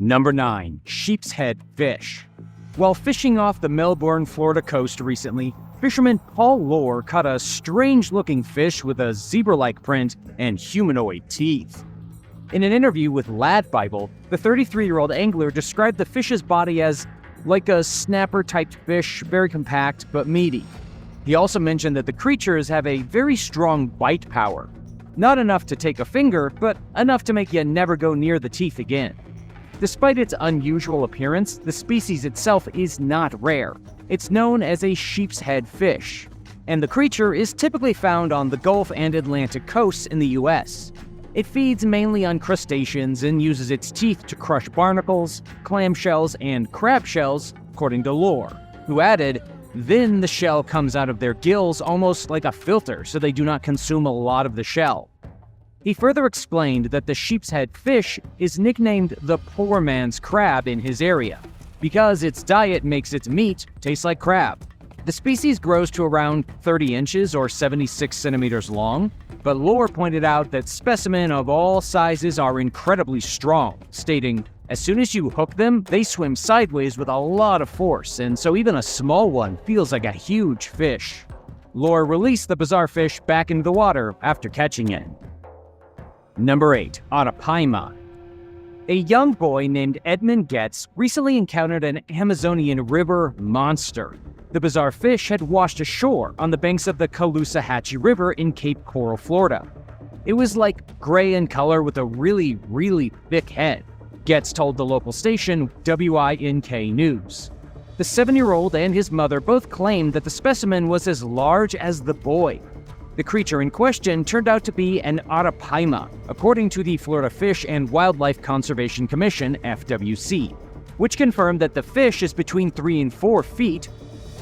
Number 9. Sheep's head fish. While fishing off the Melbourne, Florida coast recently, fisherman Paul Lohr caught a strange-looking fish with a zebra-like print and humanoid teeth. In an interview with Lad Bible, the 33-year-old angler described the fish's body as like a snapper-type fish, very compact but meaty. He also mentioned that the creatures have a very strong bite power. Not enough to take a finger, but enough to make you never go near the teeth again. Despite its unusual appearance, the species itself is not rare. It's known as a sheep's head fish, and the creature is typically found on the Gulf and Atlantic coasts in the US. It feeds mainly on crustaceans and uses its teeth to crush barnacles, clamshells, and crab shells, according to Lohr, who added, "Then the shell comes out of their gills almost like a filter so they do not consume a lot of the shell." He further explained that the sheep's head fish is nicknamed the poor man's crab in his area, because its diet makes its meat taste like crab. The species grows to around 30 inches or 76 centimeters long, but Lohr pointed out that specimens of all sizes are incredibly strong, stating, "As soon as you hook them, they swim sideways with a lot of force, and so even a small one feels like a huge fish." Lohr released the bizarre fish back into the water after catching it. Number 8. Aopa. A young boy named Edmund Getz recently encountered an Amazonian river monster. The bizarre fish had washed ashore on the banks of the Caloosahatchee River in Cape Coral, Florida. It was like gray in color with a really thick head, Getz told the local station WINK News. The 7-year-old and his mother both claimed that the specimen was as large as the boy. The creature in question turned out to be an Aopa, according to the Florida Fish and Wildlife Conservation Commission, FWC, which confirmed that the fish is between 3 and 4 feet.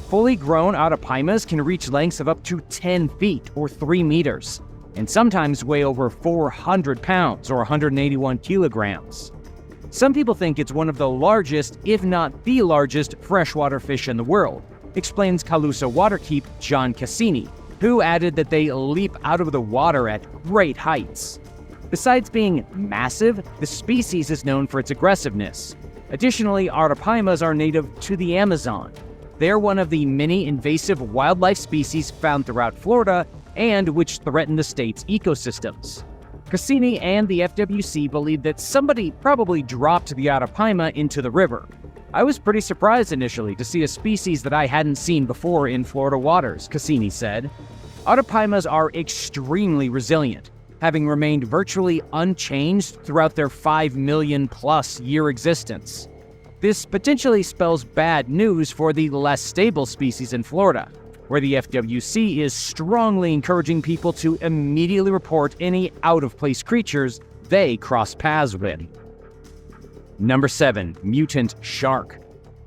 Fully grown Aopas can reach lengths of up to 10 feet or 3 meters, and sometimes weigh over 400 pounds or 181 kilograms. Some people think it's one of the largest, if not the largest, freshwater fish in the world, explains Calusa Waterkeep John Cassini, who added that they leap out of the water at great heights. Besides being massive, the species is known for its aggressiveness. Additionally, Aopas are native to the Amazon. They're one of the many invasive wildlife species found throughout Florida and which threaten the state's ecosystems. Cassini and the FWC believe that somebody probably dropped the Aopa into the river. I was pretty surprised initially to see a species that I hadn't seen before in Florida waters, Cassini said. Aopas are extremely resilient, having remained virtually unchanged throughout their 5 million-plus year existence. This potentially spells bad news for the less stable species in Florida, where the FWC is strongly encouraging people to immediately report any out-of-place creatures they cross paths with. Number 7. Mutant Shark.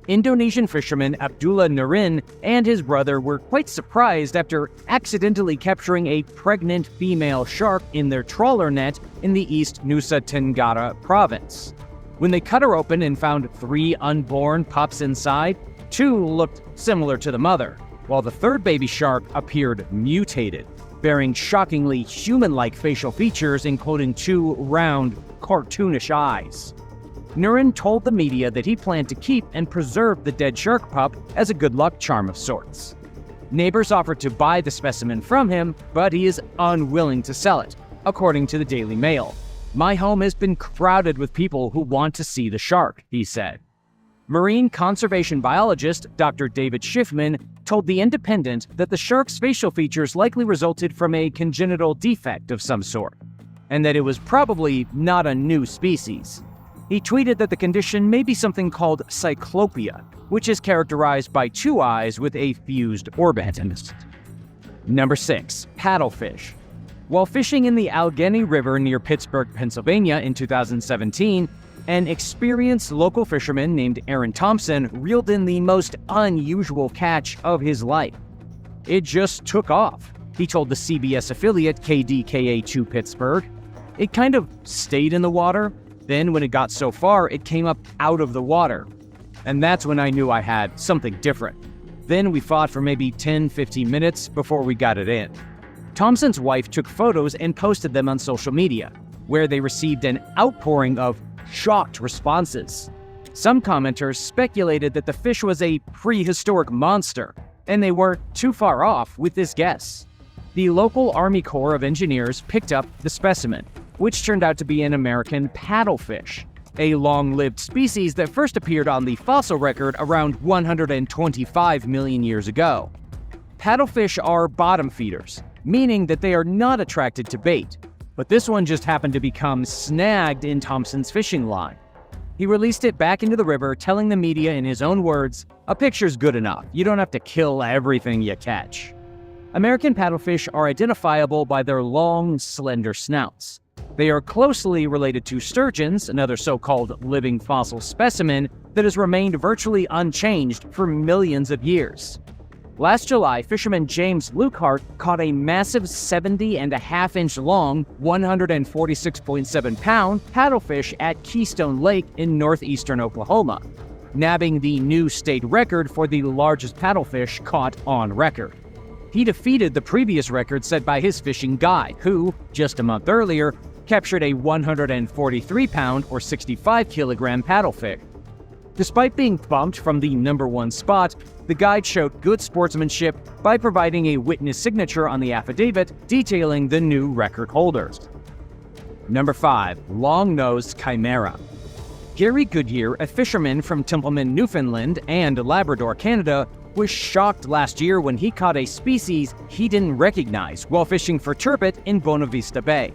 Indonesian fisherman Abdullah Nurin and his brother were quite surprised after accidentally capturing a pregnant female shark in their trawler net in the East Nusa Tenggara province. When they cut her open and found 3 unborn pups inside, 2 looked similar to the mother, while the third baby shark appeared mutated, bearing shockingly human-like facial features including 2 round, cartoonish eyes. Nurin told the media that he planned to keep and preserve the dead shark pup as a good luck charm of sorts. Neighbors offered to buy the specimen from him, but he is unwilling to sell it, according to the Daily Mail. "My home has been crowded with people who want to see the shark," he said. Marine conservation biologist Dr. David Schiffman told The Independent that the shark's facial features likely resulted from a congenital defect of some sort, and that it was probably not a new species. He tweeted that the condition may be something called cyclopia, which is characterized by 2 eyes with a fused orbit. Number 6. Paddlefish. While fishing in the Allegheny River near Pittsburgh, Pennsylvania in 2017, an experienced local fisherman named Aaron Thompson reeled in the most unusual catch of his life. It just took off, he told the CBS affiliate KDKA2 Pittsburgh. It kind of stayed in the water. Then when it got so far, it came up out of the water. And that's when I knew I had something different. Then we fought for maybe 10-15 minutes before we got it in. Thompson's wife took photos and posted them on social media, where they received an outpouring of shocked responses. Some commenters speculated that the fish was a prehistoric monster, and they weren't too far off with this guess. The local Army Corps of Engineers picked up the specimen, which turned out to be an American paddlefish, a long-lived species that first appeared on the fossil record around 125 million years ago. Paddlefish are bottom feeders, meaning that they are not attracted to bait, but this one just happened to become snagged in Thompson's fishing line. He released it back into the river, telling the media in his own words, "A picture's good enough. You don't have to kill everything you catch." American paddlefish are identifiable by their long, slender snouts. They are closely related to sturgeons, another so-called living fossil specimen that has remained virtually unchanged for millions of years. Last July, fisherman James Lukehart caught a massive 70.5-inch long, 146.7-pound paddlefish at Keystone Lake in northeastern Oklahoma, nabbing the new state record for the largest paddlefish caught on record. He defeated the previous record set by his fishing guide, who, just a month earlier, captured a 143-pound or 65-kilogram paddlefish. Despite being bumped from the #1 spot, the guide showed good sportsmanship by providing a witness signature on the affidavit detailing the new record holders. Number 5. Longnosed Chimera. Gary Goodyear, a fisherman from Templeman, Newfoundland and Labrador, Canada, was shocked last year when he caught a species he didn't recognize while fishing for turbot in Bonavista Bay.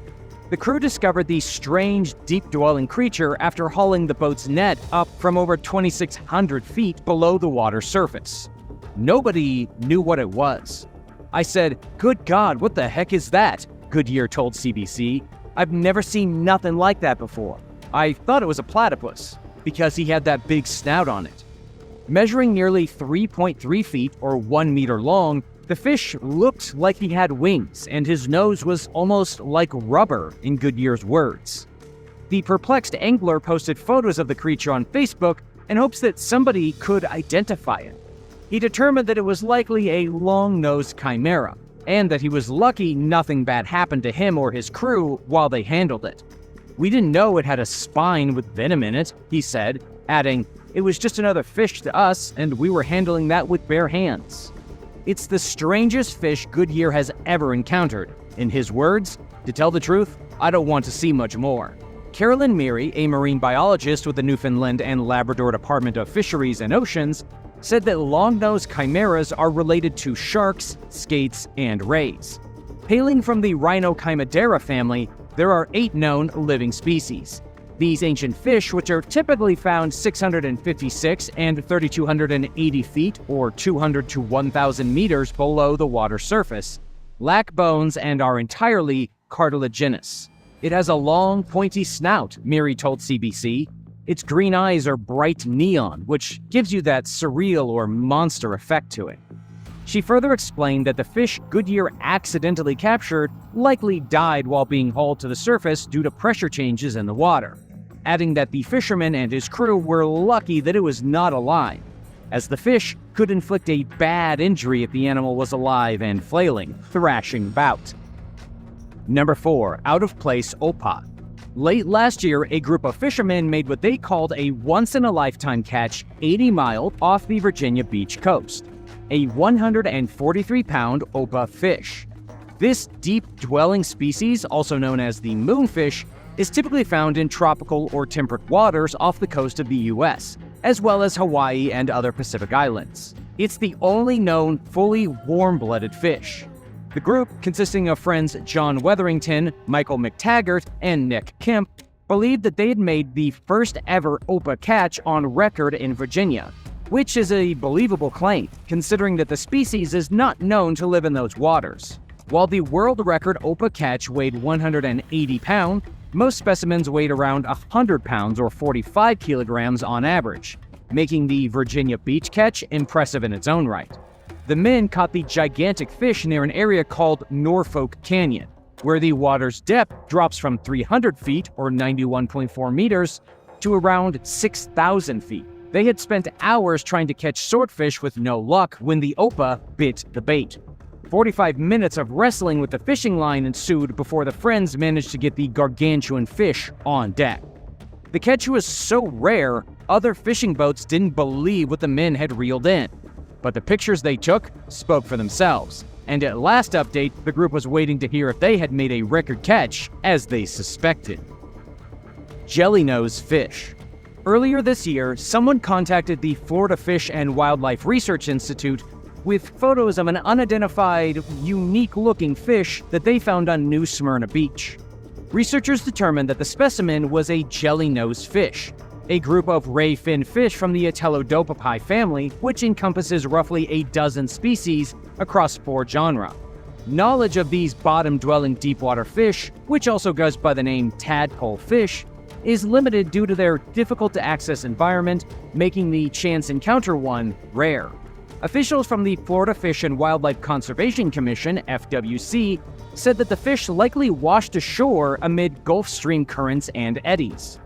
The crew discovered the strange, deep-dwelling creature after hauling the boat's net up from over 2,600 feet below the water's surface. Nobody knew what it was. I said, "Good God, what the heck is that?" Goodyear told CBC. "I've never seen nothing like that before. I thought it was a platypus, because he had that big snout on it." Measuring nearly 3.3 feet or 1 meter long, the fish looked like he had wings, and his nose was almost like rubber, in Goodyear's words. The perplexed angler posted photos of the creature on Facebook in hopes that somebody could identify it. He determined that it was likely a long-nosed chimera, and that he was lucky nothing bad happened to him or his crew while they handled it. "We didn't know it had a spine with venom in it," he said, adding, "It was just another fish to us, and we were handling that with bare hands." It's the strangest fish Goodyear has ever encountered. In his words, "To tell the truth, I don't want to see much more." Carolyn Meary, a marine biologist with the Newfoundland and Labrador Department of Fisheries and Oceans, said that long-nosed chimeras are related to sharks, skates, and rays. Hailing from the Rhinochimedara family, there are 8 known living species. These ancient fish, which are typically found 656 and 3,280 feet or 200 to 1,000 meters below the water surface, lack bones and are entirely cartilaginous. It has a long, pointy snout, Meary told CBC. Its green eyes are bright neon, which gives you that surreal or monster effect to it. She further explained that the fish Goodyear accidentally captured likely died while being hauled to the surface due to pressure changes in the water, adding that the fisherman and his crew were lucky that it was not alive, as the fish could inflict a bad injury if the animal was alive and flailing, thrashing about. Number 4. Out of Place Opa. Late last year, a group of fishermen made what they called a once-in-a-lifetime catch 80 miles off the Virginia Beach coast. A 143-pound Opa fish. This deep-dwelling species, also known as the moonfish, is typically found in tropical or temperate waters off the coast of the U.S., as well as Hawaii and other Pacific islands. It's the only known fully warm-blooded fish. The group, consisting of friends John Wetherington, Michael McTaggart, and Nick Kemp, believed that they had made the first ever Opa catch on record in Virginia, which is a believable claim, considering that the species is not known to live in those waters. While the world record Opa catch weighed 180 pounds, most specimens weighed around 100 pounds or 45 kilograms on average, making the Virginia beach catch impressive in its own right. The men caught the gigantic fish near an area called Norfolk Canyon, where the water's depth drops from 300 feet or 91.4 meters to around 6,000 feet. They had spent hours trying to catch swordfish with no luck when the Opa bit the bait. 45 minutes of wrestling with the fishing line ensued before the friends managed to get the gargantuan fish on deck. The catch was so rare, other fishing boats didn't believe what the men had reeled in. But the pictures they took spoke for themselves, and at last update, the group was waiting to hear if they had made a record catch, as they suspected. Jellynose Fish. Earlier this year, someone contacted the Florida Fish and Wildlife Research Institute with photos of an unidentified, unique-looking fish that they found on New Smyrna Beach. Researchers determined that the specimen was a jellynose fish, a group of ray-fin fish from the Atelodopapi family, which encompasses roughly a dozen species across 4 genera. Knowledge of these bottom-dwelling deepwater fish, which also goes by the name tadpole fish, is limited due to their difficult-to-access environment, making the chance encounter one rare. Officials from the Florida Fish and Wildlife Conservation Commission, FWC, said that the fish likely washed ashore amid Gulf Stream currents and eddies.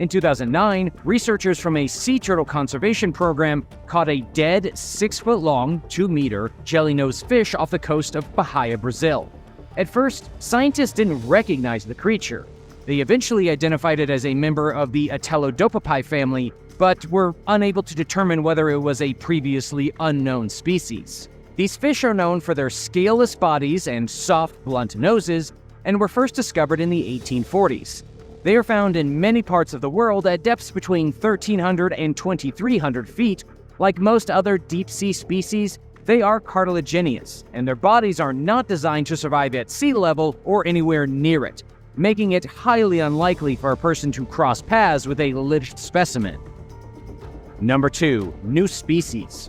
In 2009, researchers from a sea turtle conservation program caught a dead 6-foot-long, 2-meter jellynose fish off the coast of Bahia, Brazil. At first, scientists didn't recognize the creature. They eventually identified it as a member of the Atelodopapi family, but were unable to determine whether it was a previously unknown species. These fish are known for their scaleless bodies and soft, blunt noses, and were first discovered in the 1840s. They are found in many parts of the world at depths between 1,300 and 2,300 feet. Like most other deep-sea species, they are cartilaginous, and their bodies are not designed to survive at sea level or anywhere near it, making it highly unlikely for a person to cross paths with a lived specimen. Number 2. New species.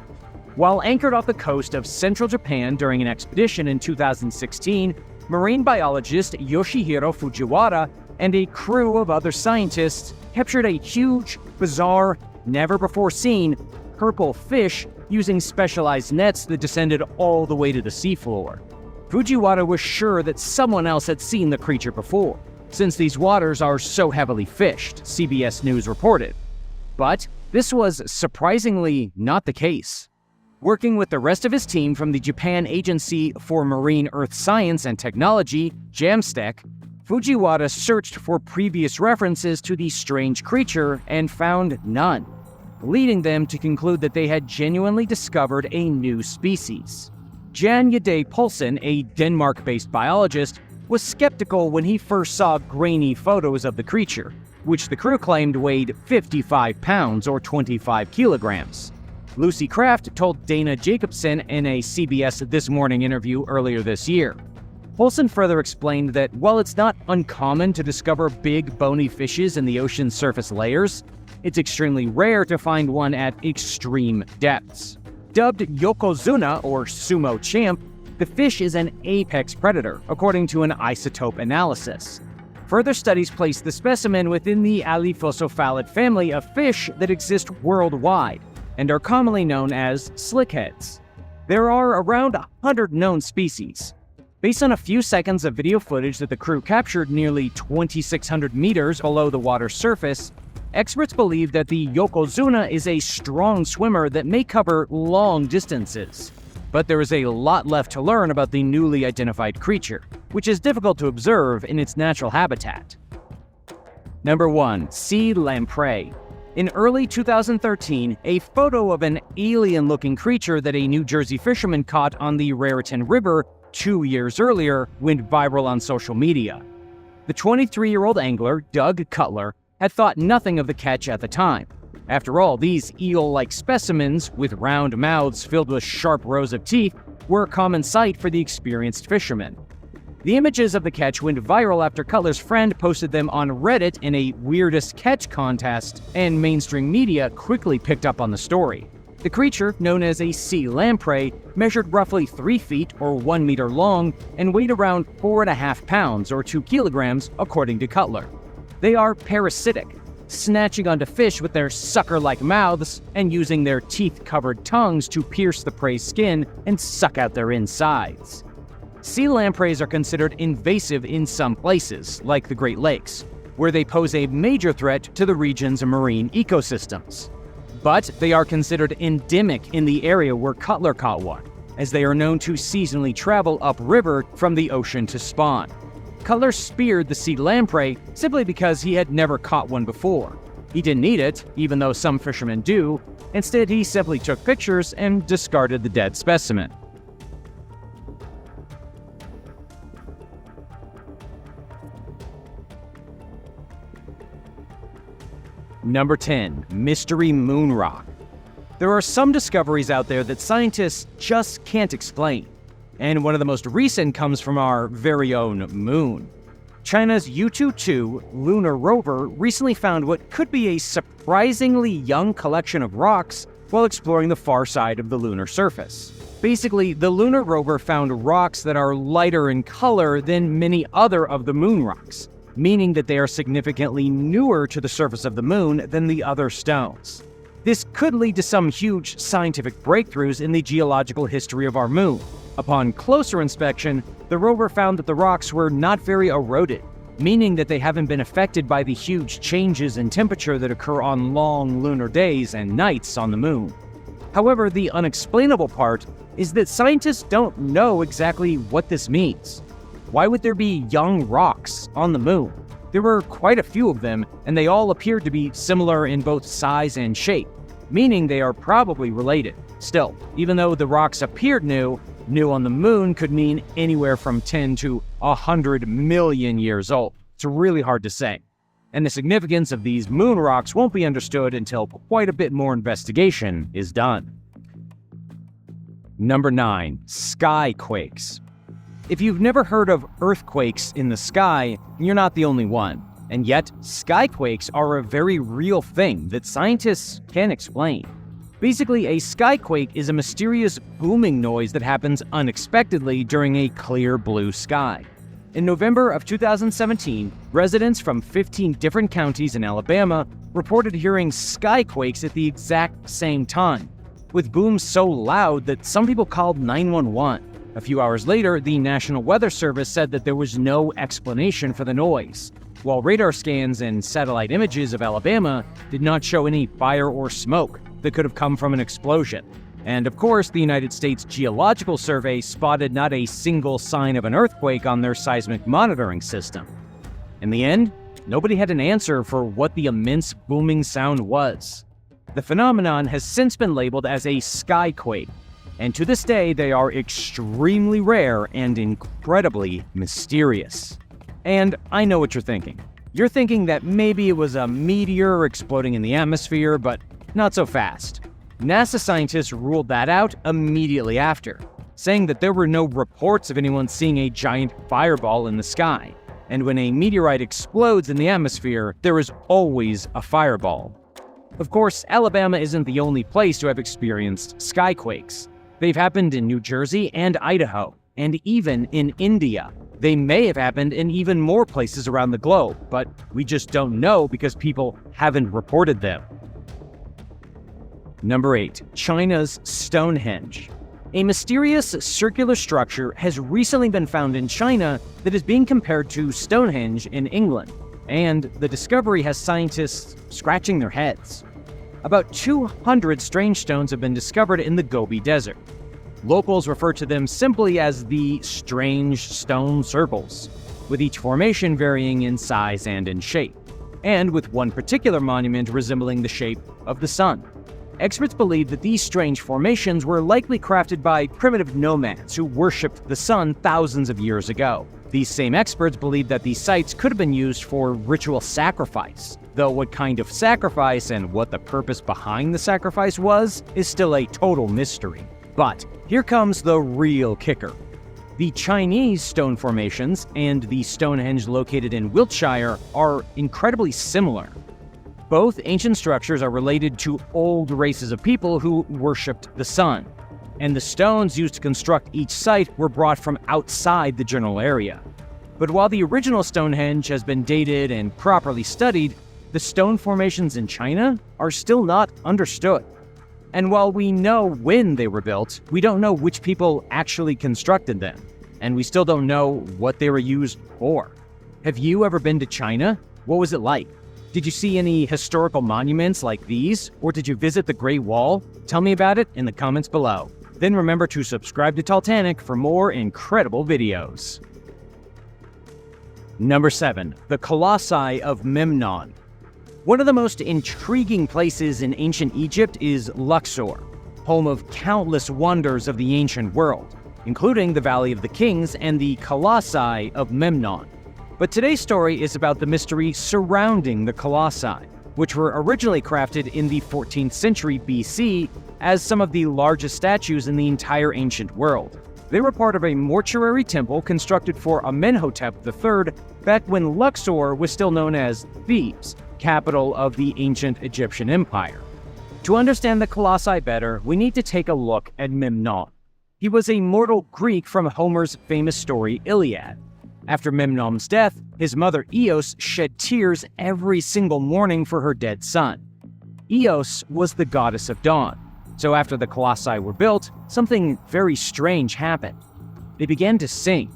While anchored off the coast of central Japan during an expedition in 2016, marine biologist Yoshihiro Fujiwara and a crew of other scientists captured a huge, bizarre, never-before-seen purple fish using specialized nets that descended all the way to the seafloor. Fujiwara was sure that someone else had seen the creature before, since these waters are so heavily fished, CBS News reported. But this was surprisingly not the case. Working with the rest of his team from the Japan Agency for Marine Earth Science and Technology, JAMSTEC, Fujiwara searched for previous references to the strange creature and found none, leading them to conclude that they had genuinely discovered a new species. Jan Jade Poulsen, a Denmark-based biologist, was skeptical when he first saw grainy photos of the creature, which the crew claimed weighed 55 pounds or 25 kilograms. Lucy Kraft told Dana Jacobson in a CBS This Morning interview earlier this year. Poulsen further explained that while it's not uncommon to discover big, bony fishes in the ocean's surface layers, it's extremely rare to find one at extreme depths. Dubbed Yokozuna, or sumo champ, the fish is an apex predator, according to an isotope analysis. Further studies place the specimen within the Aliphosophalid family of fish that exist worldwide, and are commonly known as slickheads. There are around 100 known species. Based on a few seconds of video footage that the crew captured nearly 2,600 meters below the water's surface, experts believe that the Yokozuna is a strong swimmer that may cover long distances. But there is a lot left to learn about the newly identified creature, which is difficult to observe in its natural habitat. Number 1. Sea lamprey. In early 2013, a photo of an alien-looking creature that a New Jersey fisherman caught on the Raritan River 2 years earlier went viral on social media. The 23-year-old angler, Doug Cutler, had thought nothing of the catch at the time. After all, these eel-like specimens, with round mouths filled with sharp rows of teeth, were a common sight for the experienced fishermen. The images of the catch went viral after Cutler's friend posted them on Reddit in a weirdest catch contest, and mainstream media quickly picked up on the story. The creature, known as a sea lamprey, measured roughly 3 feet or 1 meter long and weighed around 4.5 pounds or 2 kilograms, according to Cutler. They are parasitic, snatching onto fish with their sucker-like mouths and using their teeth-covered tongues to pierce the prey's skin and suck out their insides. Sea lampreys are considered invasive in some places, like the Great Lakes, where they pose a major threat to the region's marine ecosystems. But they are considered endemic in the area where Cutler caught one, as they are known to seasonally travel upriver from the ocean to spawn. Cutler speared the sea lamprey simply because he had never caught one before, He didn't eat it, even though some fishermen do. Instead, he simply took pictures and discarded the dead specimen. Number 10. Mystery Moon Rock. There are some discoveries out there that scientists just can't explain, and one of the most recent comes from our very own moon. China's Yutu-2 lunar rover recently found what could be a surprisingly young collection of rocks while exploring the far side of the lunar surface. Basically, the lunar rover found rocks that are lighter in color than many other of the moon rocks, meaning that they are significantly newer to the surface of the moon than the other stones. This could lead to some huge scientific breakthroughs in the geological history of our moon. Upon closer inspection, the rover found that the rocks were not very eroded, meaning that they haven't been affected by the huge changes in temperature that occur on long lunar days and nights on the moon. However, the unexplainable part is that scientists don't know exactly what this means. Why would there be young rocks on the moon? There were quite a few of them, and they all appeared to be similar in both size and shape, meaning they are probably related. Still, even though the rocks appeared new on the moon could mean anywhere from 10 to 100 million years old. It's really hard to say. And the significance of these moon rocks won't be understood until quite a bit more investigation is done. Number 9. Sky quakes. If you've never heard of earthquakes in the sky, you're not the only one. And yet, skyquakes are a very real thing that scientists can't explain. Basically, a skyquake is a mysterious booming noise that happens unexpectedly during a clear blue sky. In November of 2017, residents from 15 different counties in Alabama reported hearing skyquakes at the exact same time, with booms so loud that some people called 911. A few hours later, the National Weather Service said that there was no explanation for the noise, while radar scans and satellite images of Alabama did not show any fire or smoke that could have come from an explosion. And of course, the United States Geological Survey spotted not a single sign of an earthquake on their seismic monitoring system. In the end, nobody had an answer for what the immense booming sound was. The phenomenon has since been labeled as a skyquake, and to this day they are extremely rare and incredibly mysterious. And I know what you're thinking. You're thinking that maybe it was a meteor exploding in the atmosphere, but not so fast. NASA scientists ruled that out immediately after, saying that there were no reports of anyone seeing a giant fireball in the sky. And when a meteorite explodes in the atmosphere, there is always a fireball. Of course, Alabama isn't the only place to have experienced skyquakes. They've happened in New Jersey and Idaho, and even in India. They may have happened in even more places around the globe, but we just don't know because people haven't reported them. Number 8. China's Stonehenge. A mysterious circular structure has recently been found in China that is being compared to Stonehenge in England, and the discovery has scientists scratching their heads. About 200 strange stones have been discovered in the Gobi Desert. Locals refer to them simply as the strange stone circles, with each formation varying in size and in shape, and with one particular monument resembling the shape of the sun. Experts believe that these strange formations were likely crafted by primitive nomads who worshipped the sun thousands of years ago. These same experts believe that these sites could have been used for ritual sacrifice, though what kind of sacrifice and what the purpose behind the sacrifice was is still a total mystery. But here comes the real kicker. The Chinese stone formations and the Stonehenge located in Wiltshire are incredibly similar. Both ancient structures are related to old races of people who worshipped the sun, and the stones used to construct each site were brought from outside the general area. But while the original Stonehenge has been dated and properly studied, the stone formations in China are still not understood. And while we know when they were built, we don't know which people actually constructed them, and we still don't know what they were used for. Have you ever been to China? What was it like? Did you see any historical monuments like these, or did you visit the Great Wall? Tell me about it in the comments below. Then remember to subscribe to Titanic for more incredible videos. Number 7. The Colossi of Memnon. One of the most intriguing places in ancient Egypt is Luxor, home of countless wonders of the ancient world, including the Valley of the Kings and the Colossi of Memnon. But today's story is about the mystery surrounding the Colossi, which were originally crafted in the 14th century BC as some of the largest statues in the entire ancient world. They were part of a mortuary temple constructed for Amenhotep III back when Luxor was still known as Thebes, capital of the ancient Egyptian Empire. To understand the Colossi better, we need to take a look at Memnon. He was a mortal Greek from Homer's famous story Iliad. After Memnon's death, his mother Eos shed tears every single morning for her dead son. Eos was the goddess of dawn. So after the Colossi were built, something very strange happened. They began to sing.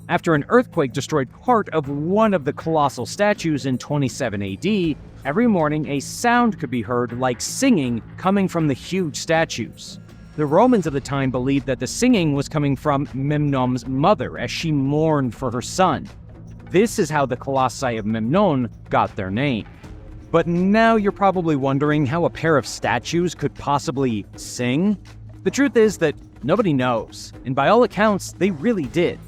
After an earthquake destroyed part of one of the colossal statues in 27 AD, every morning a sound could be heard like singing coming from the huge statues. The Romans of the time believed that the singing was coming from Memnon's mother as she mourned for her son. This is how the Colossi of Memnon got their name. But now you're probably wondering how a pair of statues could possibly sing? The truth is that nobody knows, and by all accounts, they really did.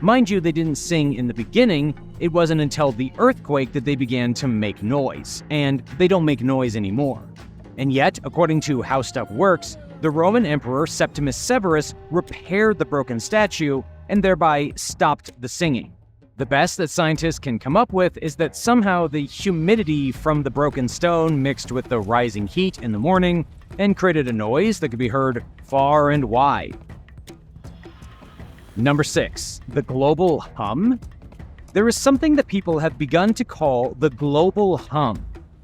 Mind you, they didn't sing in the beginning. It wasn't until the earthquake that they began to make noise, and they don't make noise anymore. And yet, according to how stuff works, the Roman Emperor Septimus Severus repaired the broken statue and thereby stopped the singing. The best that scientists can come up with is that somehow the humidity from the broken stone mixed with the rising heat in the morning and created a noise that could be heard far and wide. Number 6. The global hum? There is something that people have begun to call the global hum,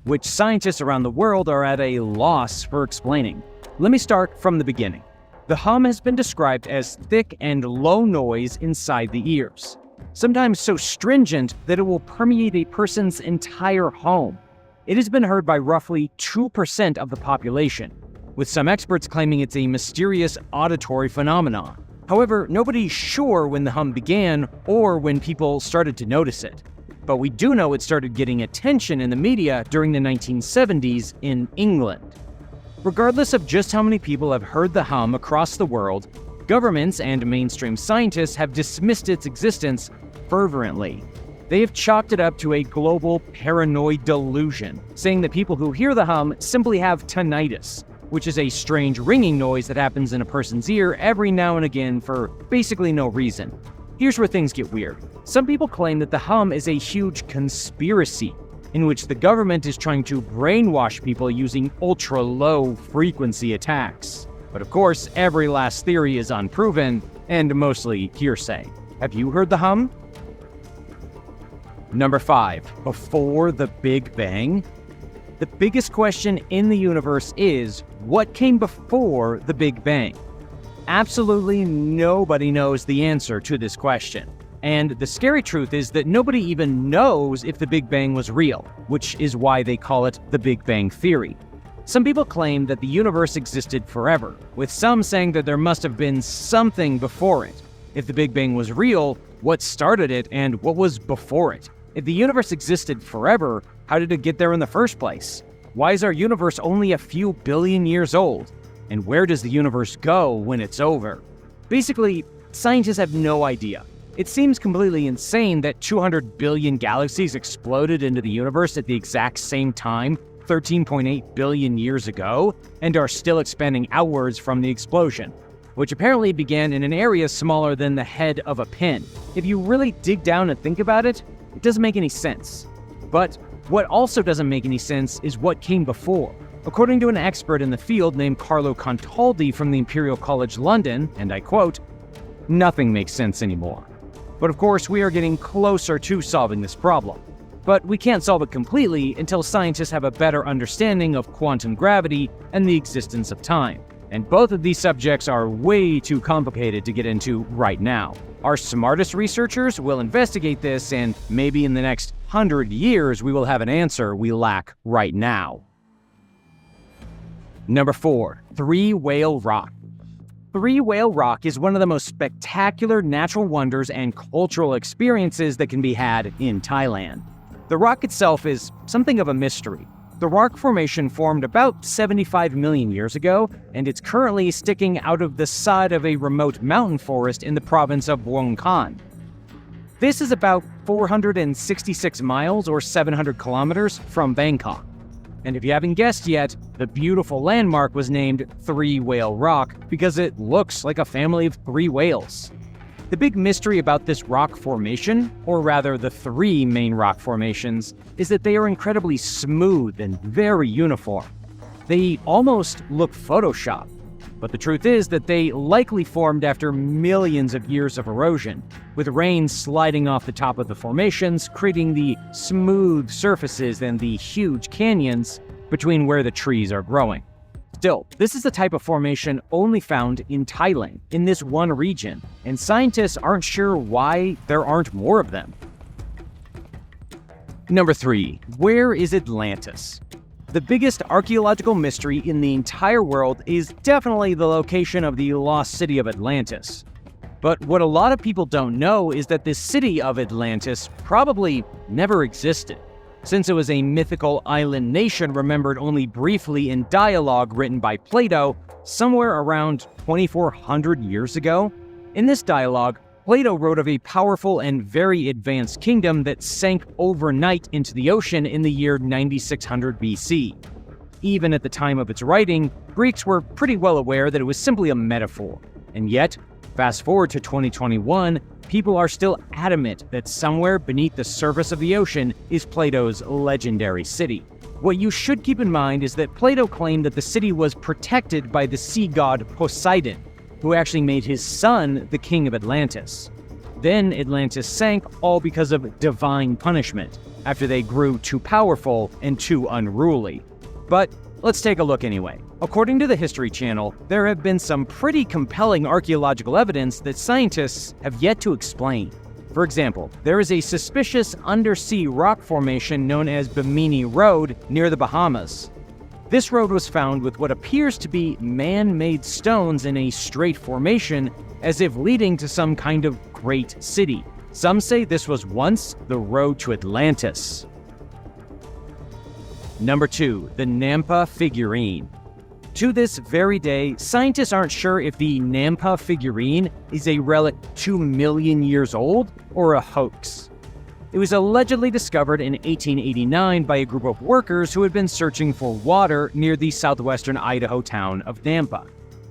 which scientists around the world are at a loss for explaining. Let me start from the beginning. The hum has been described as thick and low noise inside the ears, sometimes so stringent that it will permeate a person's entire home. It has been heard by roughly 2% of the population, with some experts claiming it's a mysterious auditory phenomenon. However, nobody's sure when the hum began or when people started to notice it. But we do know it started getting attention in the media during the 1970s in England. Regardless of just how many people have heard the hum across the world, governments and mainstream scientists have dismissed its existence fervently. They have chalked it up to a global paranoid delusion, saying that people who hear the hum simply have tinnitus, which is a strange ringing noise that happens in a person's ear every now and again for basically no reason. Here's where things get weird. Some people claim that the hum is a huge conspiracy, in which the government is trying to brainwash people using ultra-low frequency attacks. But of course, every last theory is unproven and mostly hearsay. Have you heard the hum? Number 5. Before the Big Bang? The biggest question in the universe is, what came before the Big Bang? Absolutely nobody knows the answer to this question. And the scary truth is that nobody even knows if the Big Bang was real, which is why they call it the Big Bang Theory. Some people claim that the universe existed forever, with some saying that there must have been something before it. If the Big Bang was real, what started it and what was before it? If the universe existed forever, how did it get there in the first place? Why is our universe only a few billion years old? And where does the universe go when it's over? Basically, scientists have no idea. It seems completely insane that 200 billion galaxies exploded into the universe at the exact same time, 13.8 billion years ago, and are still expanding outwards from the explosion, which apparently began in an area smaller than the head of a pin. If you really dig down and think about it, it doesn't make any sense. But what also doesn't make any sense is what came before. According to an expert in the field named Carlo Contaldi from the Imperial College London, and I quote, "Nothing makes sense anymore." But of course, we are getting closer to solving this problem. But we can't solve it completely until scientists have a better understanding of quantum gravity and the existence of time. And both of these subjects are way too complicated to get into right now. Our smartest researchers will investigate this, and maybe in the next 100 years we will have an answer we lack right now. Number 4. Three Whale Rock. Three Whale Rock is one of the most spectacular natural wonders and cultural experiences that can be had in Thailand. The rock itself is something of a mystery. The rock formation formed about 75 million years ago, and it's currently sticking out of the side of a remote mountain forest in the province of Wennan. This is about 466 miles or 700 kilometers from Bangkok. And if you haven't guessed yet, the beautiful landmark was named Three Whale Rock because it looks like a family of three whales. The big mystery about this rock formation, or rather the three main rock formations, is that they are incredibly smooth and very uniform. They almost look photoshopped, but the truth is that they likely formed after millions of years of erosion, with rain sliding off the top of the formations, creating the smooth surfaces and the huge canyons between where the trees are growing. Still, this is the type of formation only found in Thailand, in this one region, and scientists aren't sure why there aren't more of them. Number 3. Where is Atlantis? The biggest archaeological mystery in the entire world is definitely the location of the lost city of Atlantis. But what a lot of people don't know is that this city of Atlantis probably never existed, since it was a mythical island nation remembered only briefly in dialogue written by Plato somewhere around 2400 years ago. In this dialogue, Plato wrote of a powerful and very advanced kingdom that sank overnight into the ocean in the year 9600 BC. Even at the time of its writing, Greeks were pretty well aware that it was simply a metaphor. And yet, fast forward to 2021, people are still adamant that somewhere beneath the surface of the ocean is Plato's legendary city. What you should keep in mind is that Plato claimed that the city was protected by the sea god Poseidon, who actually made his son the king of Atlantis. Then Atlantis sank, all because of divine punishment, after they grew too powerful and too unruly. But let's take a look anyway. According to the History Channel, there have been some pretty compelling archaeological evidence that scientists have yet to explain. For example, there is a suspicious undersea rock formation known as Bimini Road near the Bahamas. This road was found with what appears to be man-made stones in a straight formation, as if leading to some kind of great city. Some say this was once the road to Atlantis. Number 2. The Nampa Figurine. To this very day, scientists aren't sure if the Nampa Figurine is a relic 2 million years old or a hoax. It was allegedly discovered in 1889 by a group of workers who had been searching for water near the southwestern Idaho town of Nampa.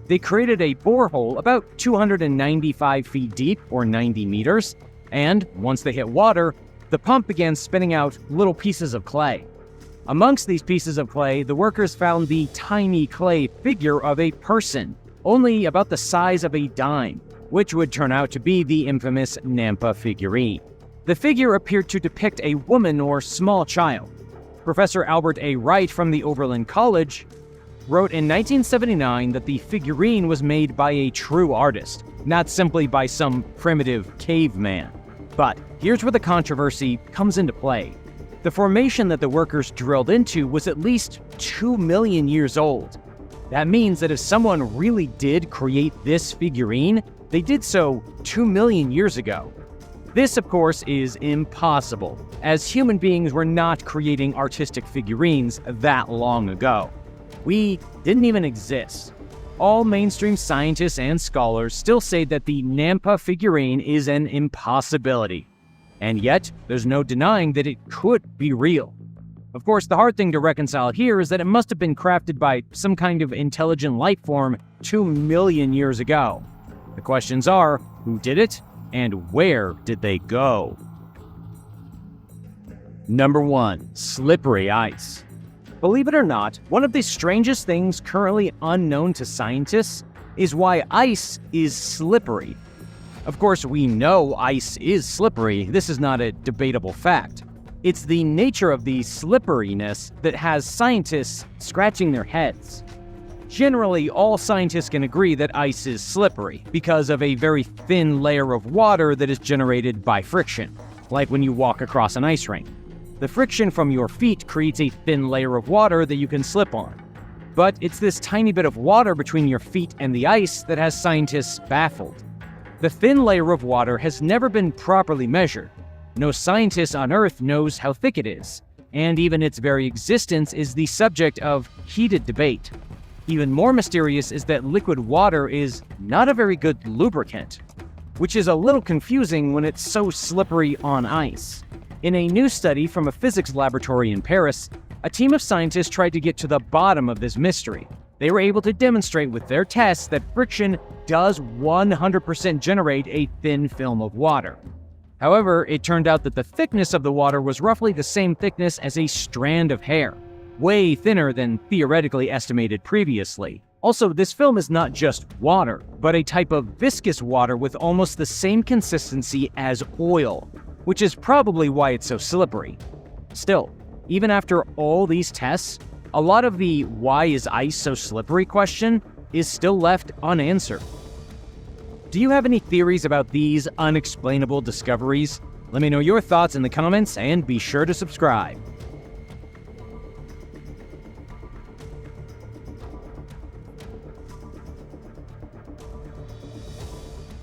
They created a borehole about 295 feet deep, or 90 meters, and once they hit water, the pump began spinning out little pieces of clay. Amongst these pieces of clay, the workers found the tiny clay figure of a person, only about the size of a dime, which would turn out to be the infamous Nampa Figurine. The figure appeared to depict a woman or small child. Professor Albert A. Wright from the Oberlin College wrote in 1979 that the figurine was made by a true artist, not simply by some primitive caveman. But here's where the controversy comes into play. The formation that the workers drilled into was at least 2 million years old. That means that if someone really did create this figurine, they did so 2 million years ago. This, of course, is impossible, as human beings were not creating artistic figurines that long ago. We didn't even exist. All mainstream scientists and scholars still say that the Nampa Figurine is an impossibility. And yet, there's no denying that it could be real. Of course, the hard thing to reconcile here is that it must have been crafted by some kind of intelligent life form 2 million years ago. The questions are, who did it? And where did they go? Number 1. Slippery ice. Believe it or not, one of the strangest things currently unknown to scientists is why ice is slippery. Of course, we know ice is slippery. This is not a debatable fact. It's the nature of the slipperiness that has scientists scratching their heads. Generally, all scientists can agree that ice is slippery because of a very thin layer of water that is generated by friction, like when you walk across an ice rink. The friction from your feet creates a thin layer of water that you can slip on. But it's this tiny bit of water between your feet and the ice that has scientists baffled. The thin layer of water has never been properly measured. No scientist on Earth knows how thick it is, and even its very existence is the subject of heated debate. Even more mysterious is that liquid water is not a very good lubricant, which is a little confusing when it's so slippery on ice. In a new study from a physics laboratory in Paris, a team of scientists tried to get to the bottom of this mystery. They were able to demonstrate with their tests that friction does 100% generate a thin film of water. However, it turned out that the thickness of the water was roughly the same thickness as a strand of hair, way thinner than theoretically estimated previously. Also, this film is not just water, but a type of viscous water with almost the same consistency as oil, which is probably why it's so slippery. Still, even after all these tests, a lot of the "why is ice so slippery" question is still left unanswered. Do you have any theories about these unexplainable discoveries? Let me know your thoughts in the comments and be sure to subscribe.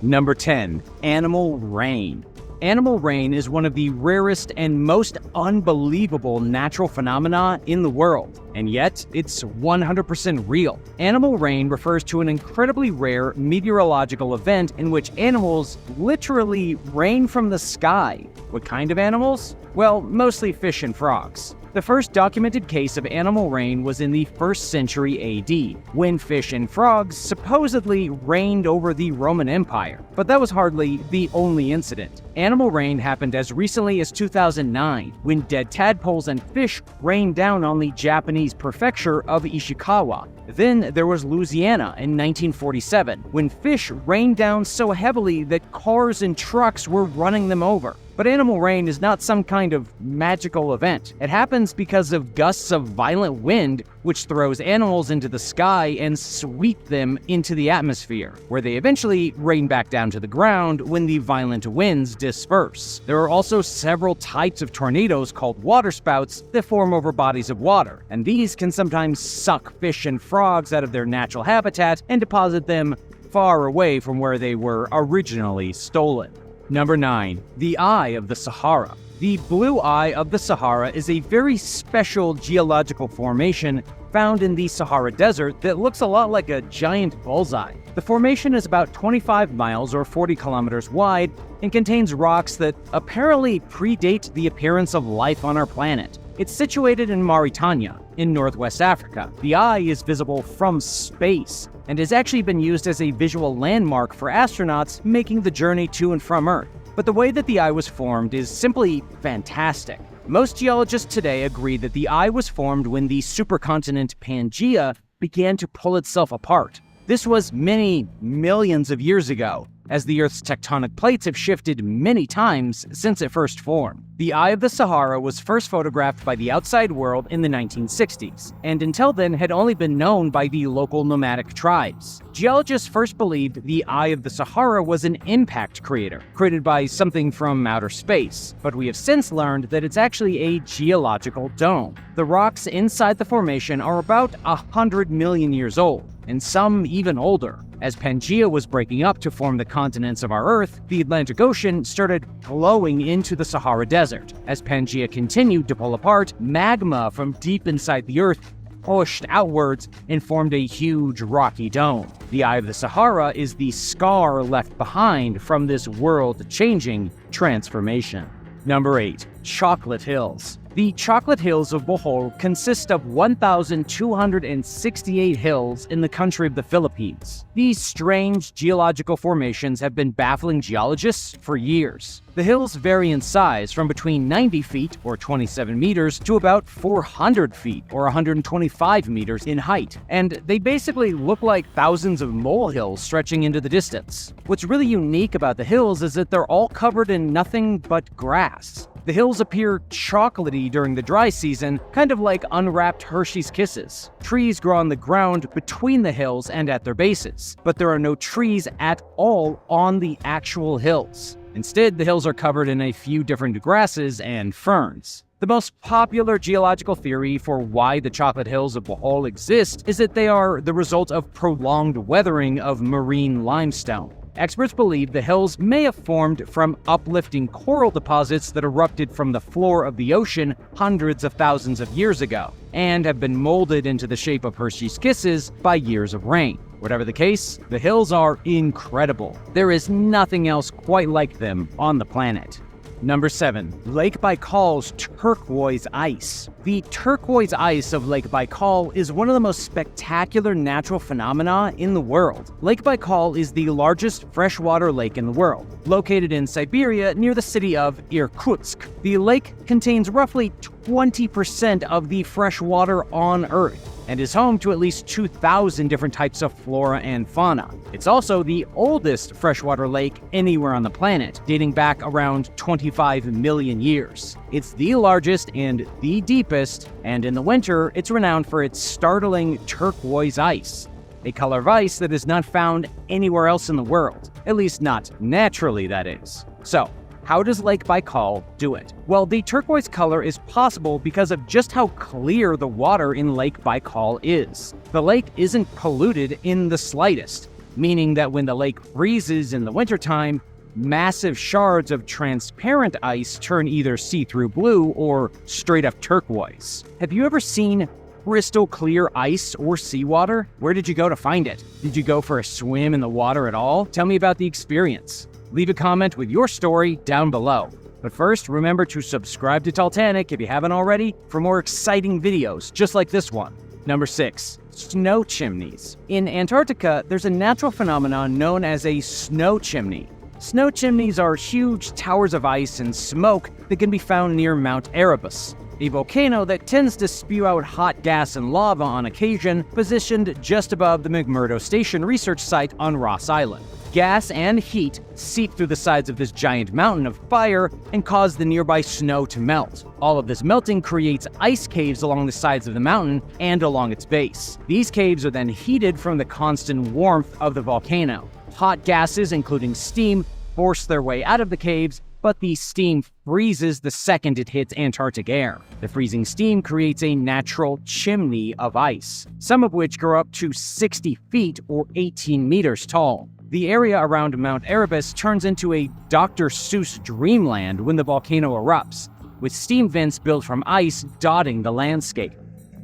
Number 10. Animal rain. Animal rain is one of the rarest and most unbelievable natural phenomena in the world, and yet it's 100% real. Animal rain refers to an incredibly rare meteorological event in which animals literally rain from the sky. What kind of animals? Well, mostly fish and frogs. The first documented case of animal rain was in the 1st century AD, when fish and frogs supposedly reigned over the Roman Empire. But that was hardly the only incident. Animal rain happened as recently as 2009, when dead tadpoles and fish rained down on the Japanese prefecture of Ishikawa. Then there was Louisiana in 1947, when fish rained down so heavily that cars and trucks were running them over. But animal rain is not some kind of magical event. It happens because of gusts of violent wind, which throws animals into the sky and sweep them into the atmosphere, where they eventually rain back down to the ground when the violent winds disperse. There are also several types of tornadoes called waterspouts that form over bodies of water, and these can sometimes suck fish and frogs out of their natural habitat and deposit them far away from where they were originally stolen. Number 9. The Eye of the Sahara. The Blue Eye of the Sahara is a very special geological formation found in the Sahara Desert that looks a lot like a giant bullseye. The formation is about 25 miles or 40 kilometers wide and contains rocks that apparently predate the appearance of life on our planet. It's situated in Mauritania, in northwest Africa. The eye is visible from space and has actually been used as a visual landmark for astronauts making the journey to and from Earth. But the way that the eye was formed is simply fantastic. Most geologists today agree that the eye was formed when the supercontinent Pangaea began to pull itself apart. This was many millions of years ago, as the Earth's tectonic plates have shifted many times since it first formed. The Eye of the Sahara was first photographed by the outside world in the 1960s, and until then had only been known by the local nomadic tribes. Geologists first believed the Eye of the Sahara was an impact crater, created by something from outer space, but we have since learned that it's actually a geological dome. The rocks inside the formation are about 100 million years old, and some even older. As Pangaea was breaking up to form the continents of our Earth, the Atlantic Ocean started flowing into the Sahara Desert. As Pangaea continued to pull apart, magma from deep inside the Earth pushed outwards and formed a huge rocky dome. The Eye of the Sahara is the scar left behind from this world-changing transformation. Number 8. Chocolate Hills. The Chocolate Hills of Bohol consist of 1,268 hills in the country of the Philippines. These strange geological formations have been baffling geologists for years. The hills vary in size from between 90 feet, or 27 meters, to about 400 feet, or 125 meters in height, and they basically look like thousands of molehills stretching into the distance. What's really unique about the hills is that they're all covered in nothing but grass. The hills appear chocolatey during the dry season, kind of like unwrapped Hershey's Kisses. Trees grow on the ground between the hills and at their bases, but there are no trees at all on the actual hills. Instead, the hills are covered in a few different grasses and ferns. The most popular geological theory for why the Chocolate Hills of Bohol exist is that they are the result of prolonged weathering of marine limestone. Experts believe the hills may have formed from uplifting coral deposits that erupted from the floor of the ocean hundreds of thousands of years ago, and have been molded into the shape of Hershey's Kisses by years of rain. Whatever the case, the hills are incredible. There is nothing else quite like them on the planet. Number 7. Lake Baikal's turquoise ice. The turquoise ice of Lake Baikal is one of the most spectacular natural phenomena in the world. Lake Baikal is the largest freshwater lake in the world, located in Siberia near the city of Irkutsk. The lake contains roughly 20% of the fresh water on Earth, and is home to at least 2,000 different types of flora and fauna. It's also the oldest freshwater lake anywhere on the planet, dating back around 25 million years. It's the largest and the deepest, and in the winter, it's renowned for its startling turquoise ice, a color of ice that is not found anywhere else in the world, at least not naturally, that is. So, how does Lake Baikal do it? Well, the turquoise color is possible because of just how clear the water in Lake Baikal is. The lake isn't polluted in the slightest, meaning that when the lake freezes in the wintertime, massive shards of transparent ice turn either see-through blue or straight-up turquoise. Have you ever seen crystal clear ice or seawater? Where did you go to find it? Did you go for a swim in the water at all? Tell me about the experience. Leave a comment with your story down below. But first, remember to subscribe to Titanic if you haven't already for more exciting videos just like this one. Number 6. Snow chimneys. In Antarctica, there's a natural phenomenon known as a snow chimney. Snow chimneys are huge towers of ice and smoke that can be found near Mount Erebus, a volcano that tends to spew out hot gas and lava on occasion, positioned just above the McMurdo Station research site on Ross Island. Gas and heat seep through the sides of this giant mountain of fire and cause the nearby snow to melt. All of this melting creates ice caves along the sides of the mountain and along its base. These caves are then heated from the constant warmth of the volcano. Hot gases, including steam, force their way out of the caves, but the steam freezes the second it hits Antarctic air. The freezing steam creates a natural chimney of ice, some of which grow up to 60 feet or 18 meters tall. The area around Mount Erebus turns into a Dr. Seuss dreamland when the volcano erupts, with steam vents built from ice dotting the landscape.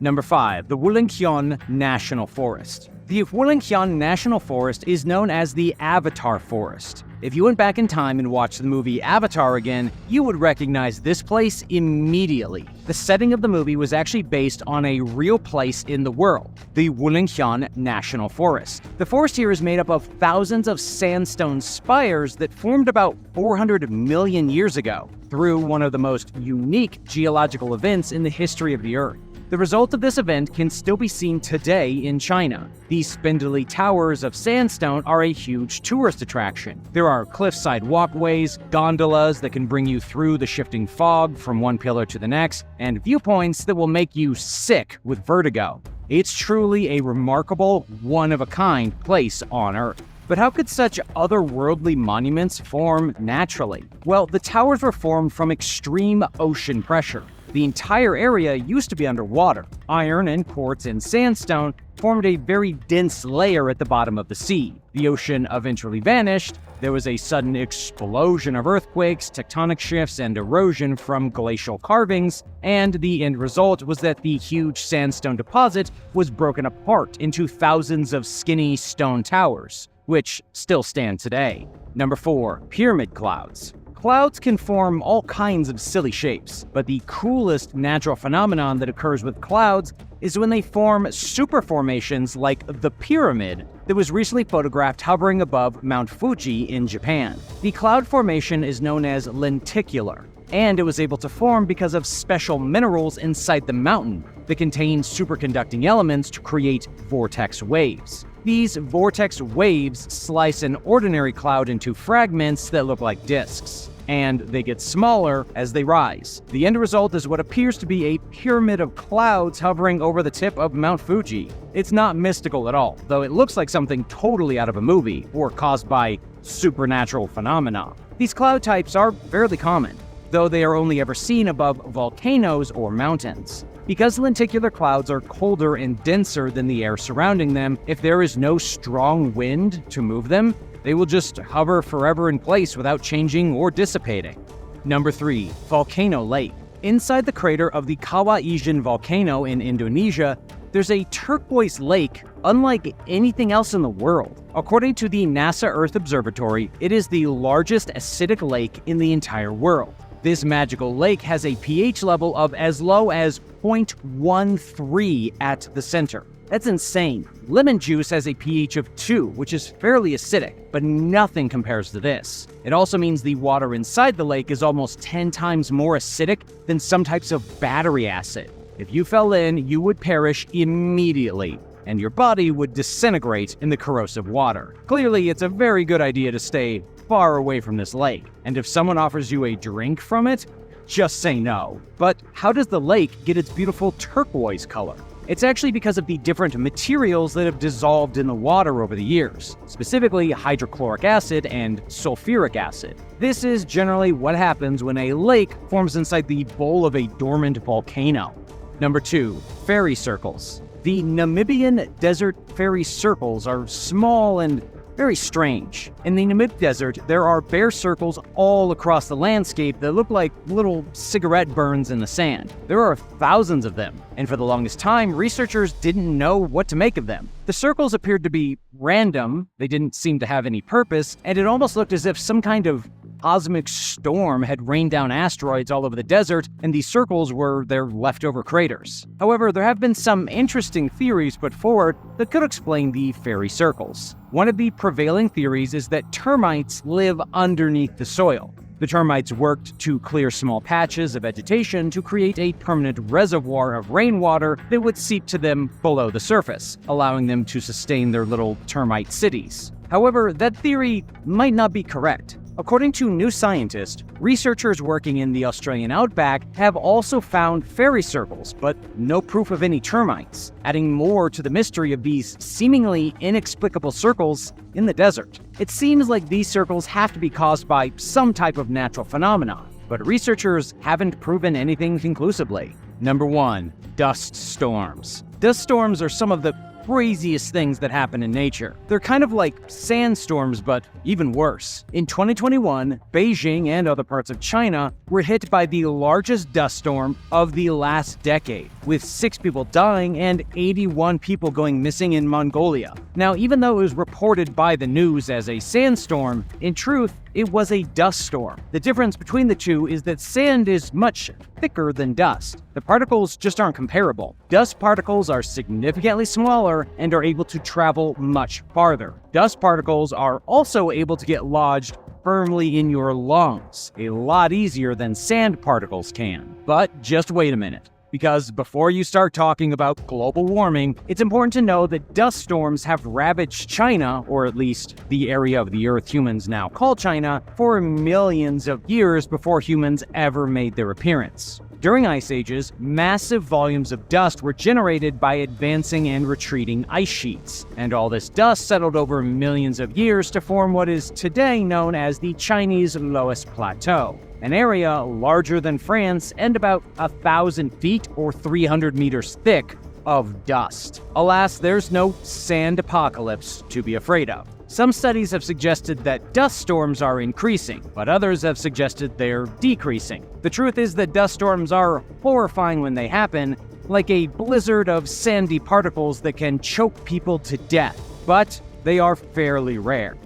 Number 5. The Wulingkion National Forest. The Wulingkion National Forest is known as the Avatar Forest. If you went back in time and watched the movie Avatar again, you would recognize this place immediately. The setting of the movie was actually based on a real place in the world, the Wulingkion National Forest. The forest here is made up of thousands of sandstone spires that formed about 400 million years ago through one of the most unique geological events in the history of the Earth. The result of this event can still be seen today in China. These spindly towers of sandstone are a huge tourist attraction. There are cliffside walkways, gondolas that can bring you through the shifting fog from one pillar to the next, and viewpoints that will make you sick with vertigo. It's truly a remarkable, one-of-a-kind place on Earth. But how could such otherworldly monuments form naturally? Well, the towers were formed from extreme ocean pressure. The entire area used to be underwater. Iron and quartz and sandstone formed a very dense layer at the bottom of the sea. The ocean eventually vanished. There was a sudden explosion of earthquakes, tectonic shifts, and erosion from glacial carvings, and the end result was that the huge sandstone deposit was broken apart into thousands of skinny stone towers, which still stand today. Number 4. Pyramid clouds. Clouds can form all kinds of silly shapes, but the coolest natural phenomenon that occurs with clouds is when they form superformations like the pyramid that was recently photographed hovering above Mount Fuji in Japan. The cloud formation is known as lenticular, and it was able to form because of special minerals inside the mountain that contain superconducting elements to create vortex waves. These vortex waves slice an ordinary cloud into fragments that look like disks, and they get smaller as they rise. The end result is what appears to be a pyramid of clouds hovering over the tip of Mount Fuji. It's not mystical at all, though it looks like something totally out of a movie or caused by supernatural phenomena. These cloud types are fairly common, though they are only ever seen above volcanoes or mountains. Because lenticular clouds are colder and denser than the air surrounding them, if there is no strong wind to move them, They will just hover forever in place without changing or dissipating. Number 3. Volcano Lake. Inside the crater of the Kawaijin volcano in Indonesia, there's a turquoise lake unlike anything else in the world. According to the NASA Earth Observatory, it is the largest acidic lake in the entire world. This magical lake has a pH level of as low as 0.13 at the center. That's insane. Lemon juice has a pH of 2, which is fairly acidic, but nothing compares to this. It also means the water inside the lake is almost 10 times more acidic than some types of battery acid. If you fell in, you would perish immediately, and your body would disintegrate in the corrosive water. Clearly, it's a very good idea to stay far away from this lake, and if someone offers you a drink from it, just say no. But how does the lake get its beautiful turquoise color? It's actually because of the different materials that have dissolved in the water over the years, specifically hydrochloric acid and sulfuric acid. This is generally what happens when a lake forms inside the bowl of a dormant volcano. Number 2. Fairy circles. The Namibian desert fairy circles are small and very strange. In the Namib Desert, there are bare circles all across the landscape that look like little cigarette burns in the sand. There are thousands of them, and for the longest time, researchers didn't know what to make of them. The circles appeared to be random, they didn't seem to have any purpose, and it almost looked as if some kind of cosmic storm had rained down asteroids all over the desert, and these circles were their leftover craters. However, there have been some interesting theories put forward that could explain the fairy circles. One of the prevailing theories is that termites live underneath the soil. The termites worked to clear small patches of vegetation to create a permanent reservoir of rainwater that would seep to them below the surface, allowing them to sustain their little termite cities. However, that theory might not be correct. According to New Scientist, researchers working in the Australian outback have also found fairy circles, but no proof of any termites, adding more to the mystery of these seemingly inexplicable circles in the desert. It seems like these circles have to be caused by some type of natural phenomenon, but researchers haven't proven anything conclusively. Number 1. Dust storms. Dust storms are some of the craziest things that happen in nature. They're kind of like sandstorms, but even worse. In 2021, Beijing and other parts of China were hit by the largest dust storm of the last decade, with 6 people dying and 81 people going missing in Mongolia. Now, even though it was reported by the news as a sandstorm, in truth, it was a dust storm. The difference between the two is that sand is much thicker than dust. The particles just aren't comparable. Dust particles are significantly smaller and are able to travel much farther. Dust particles are also able to get lodged firmly in your lungs, a lot easier than sand particles can. But just wait a minute. Because before you start talking about global warming, it's important to know that dust storms have ravaged China, or at least the area of the Earth humans now call China, for millions of years before humans ever made their appearance. During ice ages, massive volumes of dust were generated by advancing and retreating ice sheets, and all this dust settled over millions of years to form what is today known as the Chinese Lowest Plateau, an area larger than France and about 1,000 feet or 300 meters thick of dust. Alas, there's no sand apocalypse to be afraid of. Some studies have suggested that dust storms are increasing, but others have suggested they're decreasing. The truth is that dust storms are horrifying when they happen, like a blizzard of sandy particles that can choke people to death, but they are fairly rare.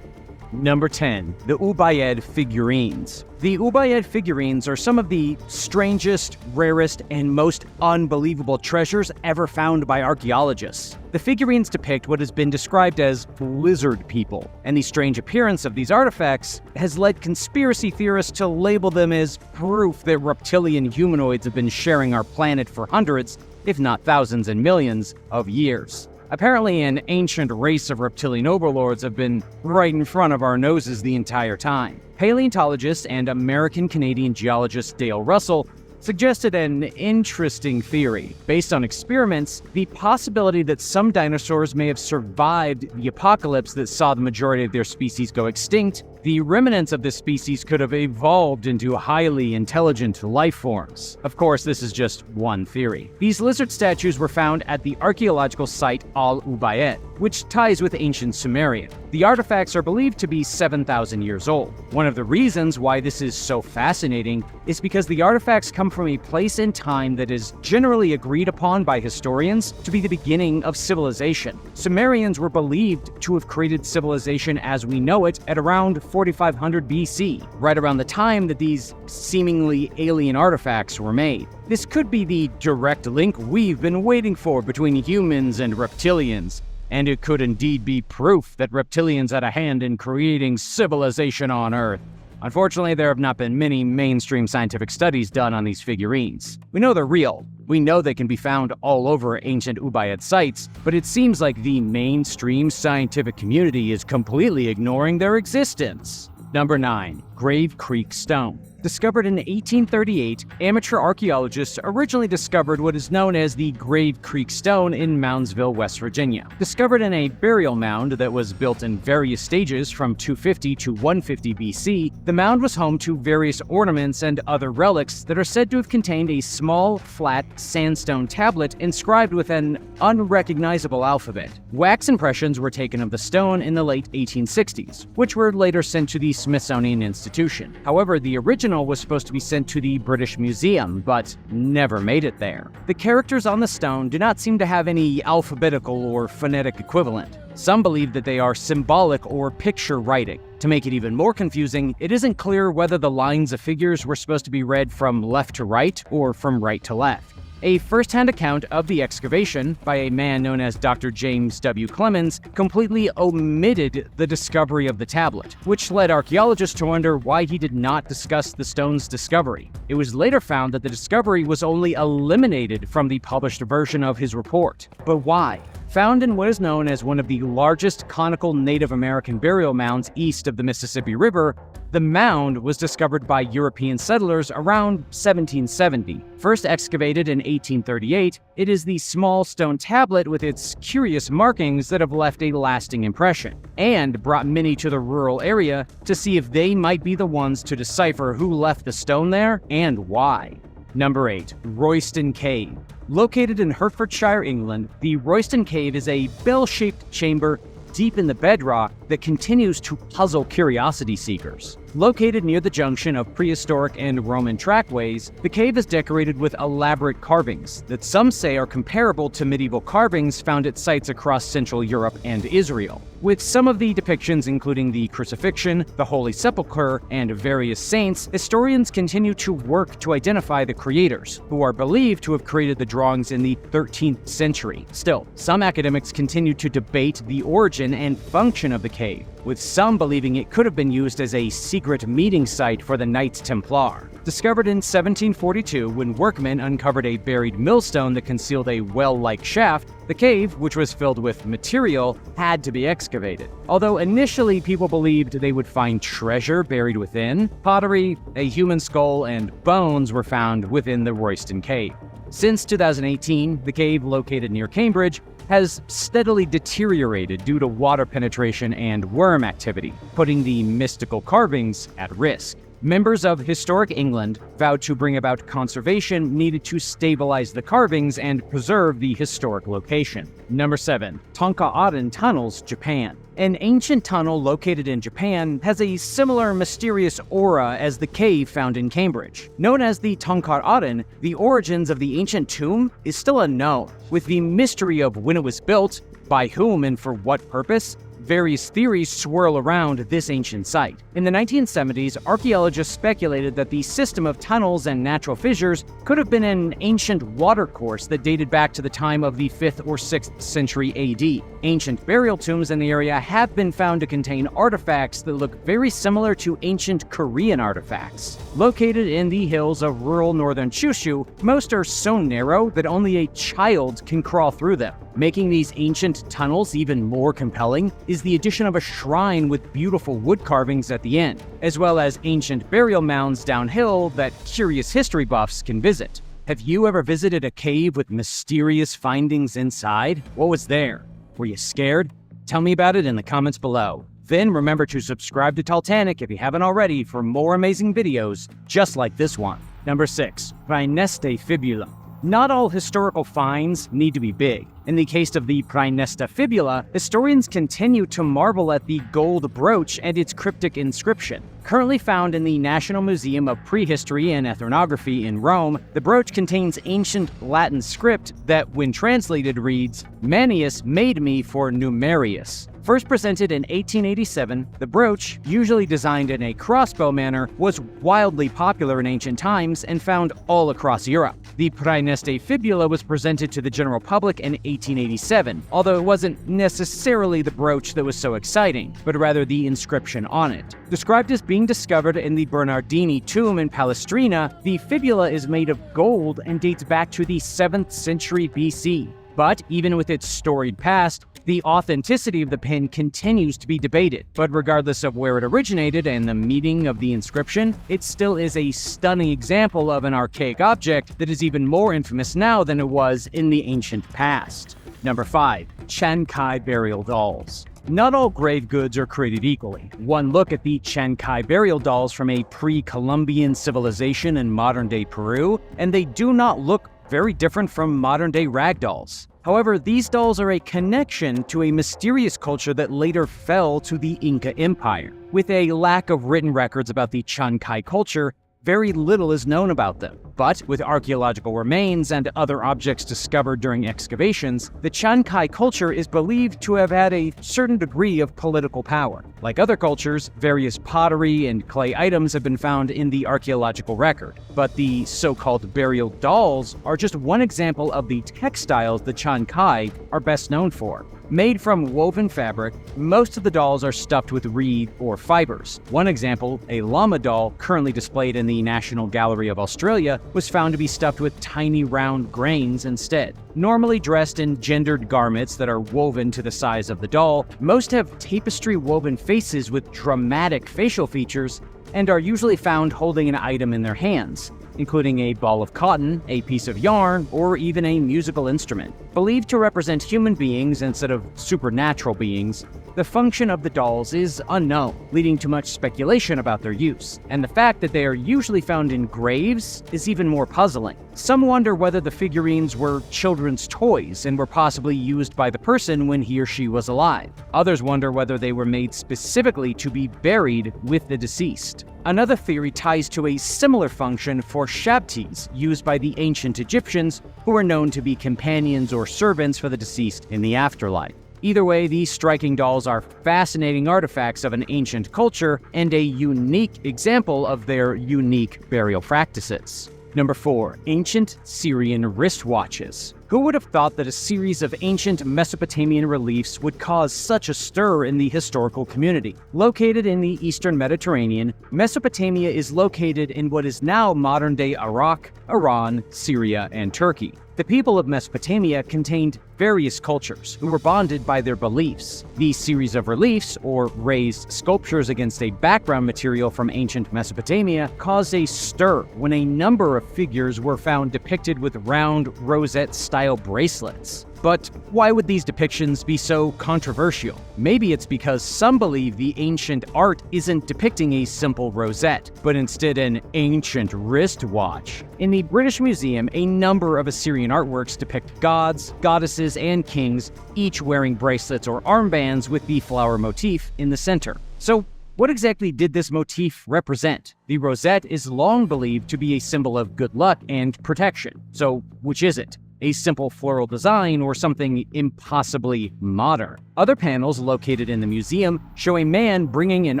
Number 10. The Ubed Figurines. The Ubed Figurines are some of the strangest, rarest, and most unbelievable treasures ever found by archaeologists. The figurines depict what has been described as lizard people, and the strange appearance of these artifacts has led conspiracy theorists to label them as proof that reptilian humanoids have been sharing our planet for hundreds, if not thousands and millions, of years. Apparently, an ancient race of reptilian overlords have been right in front of our noses the entire time. Paleontologist and American-Canadian geologist Dale Russell suggested an interesting theory. Based on experiments, the possibility that some dinosaurs may have survived the apocalypse that saw the majority of their species go extinct The remnants of this species could have evolved into highly intelligent life forms. Of course, this is just one theory. These lizard statues were found at the archaeological site Al-Ubaid, which ties with ancient Sumerian. The artifacts are believed to be 7,000 years old. One of the reasons why this is so fascinating is because the artifacts come from a place in time that is generally agreed upon by historians to be the beginning of civilization. Sumerians were believed to have created civilization as we know it at around 4500 BC, right around the time that these seemingly alien artifacts were made. This could be the direct link we've been waiting for between humans and reptilians, and it could indeed be proof that reptilians had a hand in creating civilization on Earth. Unfortunately, there have not been many mainstream scientific studies done on these figurines. We know they're real. We know they can be found all over ancient Ubaid sites, but it seems like the mainstream scientific community is completely ignoring their existence. Number 9. Grave Creek Stone. Discovered in 1838, amateur archaeologists originally discovered what is known as the Grave Creek Stone in Moundsville, West Virginia. Discovered in a burial mound that was built in various stages from 250 to 150 BC, the mound was home to various ornaments and other relics that are said to have contained a small, flat, sandstone tablet inscribed with an unrecognizable alphabet. Wax impressions were taken of the stone in the late 1860s, which were later sent to the Smithsonian Institution. However, the original was supposed to be sent to the British Museum, but never made it there. The characters on the stone do not seem to have any alphabetical or phonetic equivalent. Some believe that they are symbolic or picture writing. To make it even more confusing, it isn't clear whether the lines of figures were supposed to be read from left to right or from right to left. A first-hand account of the excavation by a man known as Dr. James W. Clemens completely omitted the discovery of the tablet, which led archaeologists to wonder why he did not discuss the stone's discovery. It was later found that the discovery was only eliminated from the published version of his report. But why? Found in what is known as one of the largest conical Native American burial mounds east of the Mississippi River, the mound was discovered by European settlers around 1770. First excavated in 1838, it is the small stone tablet with its curious markings that have left a lasting impression, and brought many to the rural area to see if they might be the ones to decipher who left the stone there and why. Number 8. Royston Cave. Located in Hertfordshire, England, the Royston Cave is a bell-shaped chamber deep in the bedrock that continues to puzzle curiosity seekers. Located near the junction of prehistoric and Roman trackways, the cave is decorated with elaborate carvings that some say are comparable to medieval carvings found at sites across Central Europe and Israel, with some of the depictions including the crucifixion, the Holy Sepulchre, and various saints. Historians continue to work to identify the creators, who are believed to have created the drawings in the 13th century. Still, some academics continue to debate the origin and function of the cave, with some believing it could have been used as a secret meeting site for the Knights Templar. Discovered in 1742 when workmen uncovered a buried millstone that concealed a well-like shaft, the cave, which was filled with material, had to be excavated. Although initially people believed they would find treasure buried within, pottery, a human skull, and bones were found within the Royston Cave. Since 2018, the cave, located near Cambridge, has steadily deteriorated due to water penetration and worm activity, putting the mystical carvings at risk. Members of Historic England vowed to bring about conservation needed to stabilize the carvings and preserve the historic location. Number 7. Tonka Aen Tunnels, Japan. An ancient tunnel located in Japan has a similar mysterious aura as the cave found in Cambridge. Known as the Tonka Aen, the origins of the ancient tomb is still unknown, with the mystery of when it was built, by whom and for what purpose. Various theories swirl around this ancient site. In the 1970s, archaeologists speculated that the system of tunnels and natural fissures could have been an ancient watercourse that dated back to the time of the 5th or 6th century AD. Ancient burial tombs in the area have been found to contain artifacts that look very similar to ancient Korean artifacts. Located in the hills of rural northern Kyushu, most are so narrow that only a child can crawl through them. Making these ancient tunnels even more compelling is the addition of a shrine with beautiful wood carvings at the end, as well as ancient burial mounds downhill that curious history buffs can visit. Have you ever visited a cave with mysterious findings inside? What was there? Were you scared? Tell me about it in the comments below. Then remember to subscribe to Titanic if you haven't already for more amazing videos just like this one. Number 6. Veste Fibula. Not all historical finds need to be big. In the case of the Veste Fibula, historians continue to marvel at the gold brooch and its cryptic inscription. Currently found in the National Museum of Prehistory and Ethnography in Rome, the brooch contains ancient Latin script that, when translated, reads, "Manius made me for Numerius." First presented in 1887, the brooch, usually designed in a crossbow manner, was wildly popular in ancient times and found all across Europe. The Veste Fibula was presented to the general public in 1887, although it wasn't necessarily the brooch that was so exciting, but rather the inscription on it. Described as being discovered in the Bernardini tomb in Palestrina, the fibula is made of gold and dates back to the 7th century BC. But even with its storied past, the authenticity of the pin continues to be debated. But regardless of where it originated and the meaning of the inscription, it still is a stunning example of an archaic object that is even more infamous now than it was in the ancient past. Number 5. Chancai burial dolls. Not all grave goods are created equally. One look at the Chancai burial dolls from a pre-Columbian civilization in modern-day Peru, and they do not look very different from modern-day rag dolls. However, these dolls are a connection to a mysterious culture that later fell to the Inca Empire. With a lack of written records about the Chancai culture, very little is known about them. But with archaeological remains and other objects discovered during excavations, the Chancai culture is believed to have had a certain degree of political power. Like other cultures, various pottery and clay items have been found in the archaeological record. But the so-called burial dolls are just one example of the textiles the Chancai are best known for. Made from woven fabric, most of the dolls are stuffed with reed or fibers. One example, a llama doll currently displayed in the National Gallery of Australia, was found to be stuffed with tiny round grains instead. Normally dressed in gendered garments that are woven to the size of the doll, most have tapestry woven faces with dramatic facial features and are usually found holding an item in their hands, including a ball of cotton, a piece of yarn, or even a musical instrument. Believed to represent human beings instead of supernatural beings, the function of the dolls is unknown, leading to much speculation about their use. And the fact that they are usually found in graves is even more puzzling. Some wonder whether the figurines were children's toys and were possibly used by the person when he or she was alive. Others wonder whether they were made specifically to be buried with the deceased. Another theory ties to a similar function for shabtis used by the ancient Egyptians, who were known to be companions or servants for the deceased in the afterlife. Either way, these striking dolls are fascinating artifacts of an ancient culture and a unique example of their unique burial practices. Number 4. Ancient Syrian wristwatches. Who would have thought that a series of ancient Mesopotamian reliefs would cause such a stir in the historical community? Located in the eastern Mediterranean, Mesopotamia is located in what is now modern-day Iraq, Iran, Syria, and Turkey. The people of Mesopotamia contained various cultures who were bonded by their beliefs. These series of reliefs, or raised sculptures against a background material from ancient Mesopotamia, caused a stir when a number of figures were found depicted with round rosette-style bracelets. But why would these depictions be so controversial? Maybe it's because some believe the ancient art isn't depicting a simple rosette, but instead an ancient wristwatch. In the British Museum, a number of Assyrian artworks depict gods, goddesses, and kings, each wearing bracelets or armbands with the flower motif in the center. So, what exactly did this motif represent? The rosette is long believed to be a symbol of good luck and protection. So, which is it? A simple floral design or something impossibly modern? Other panels located in the museum show a man bringing an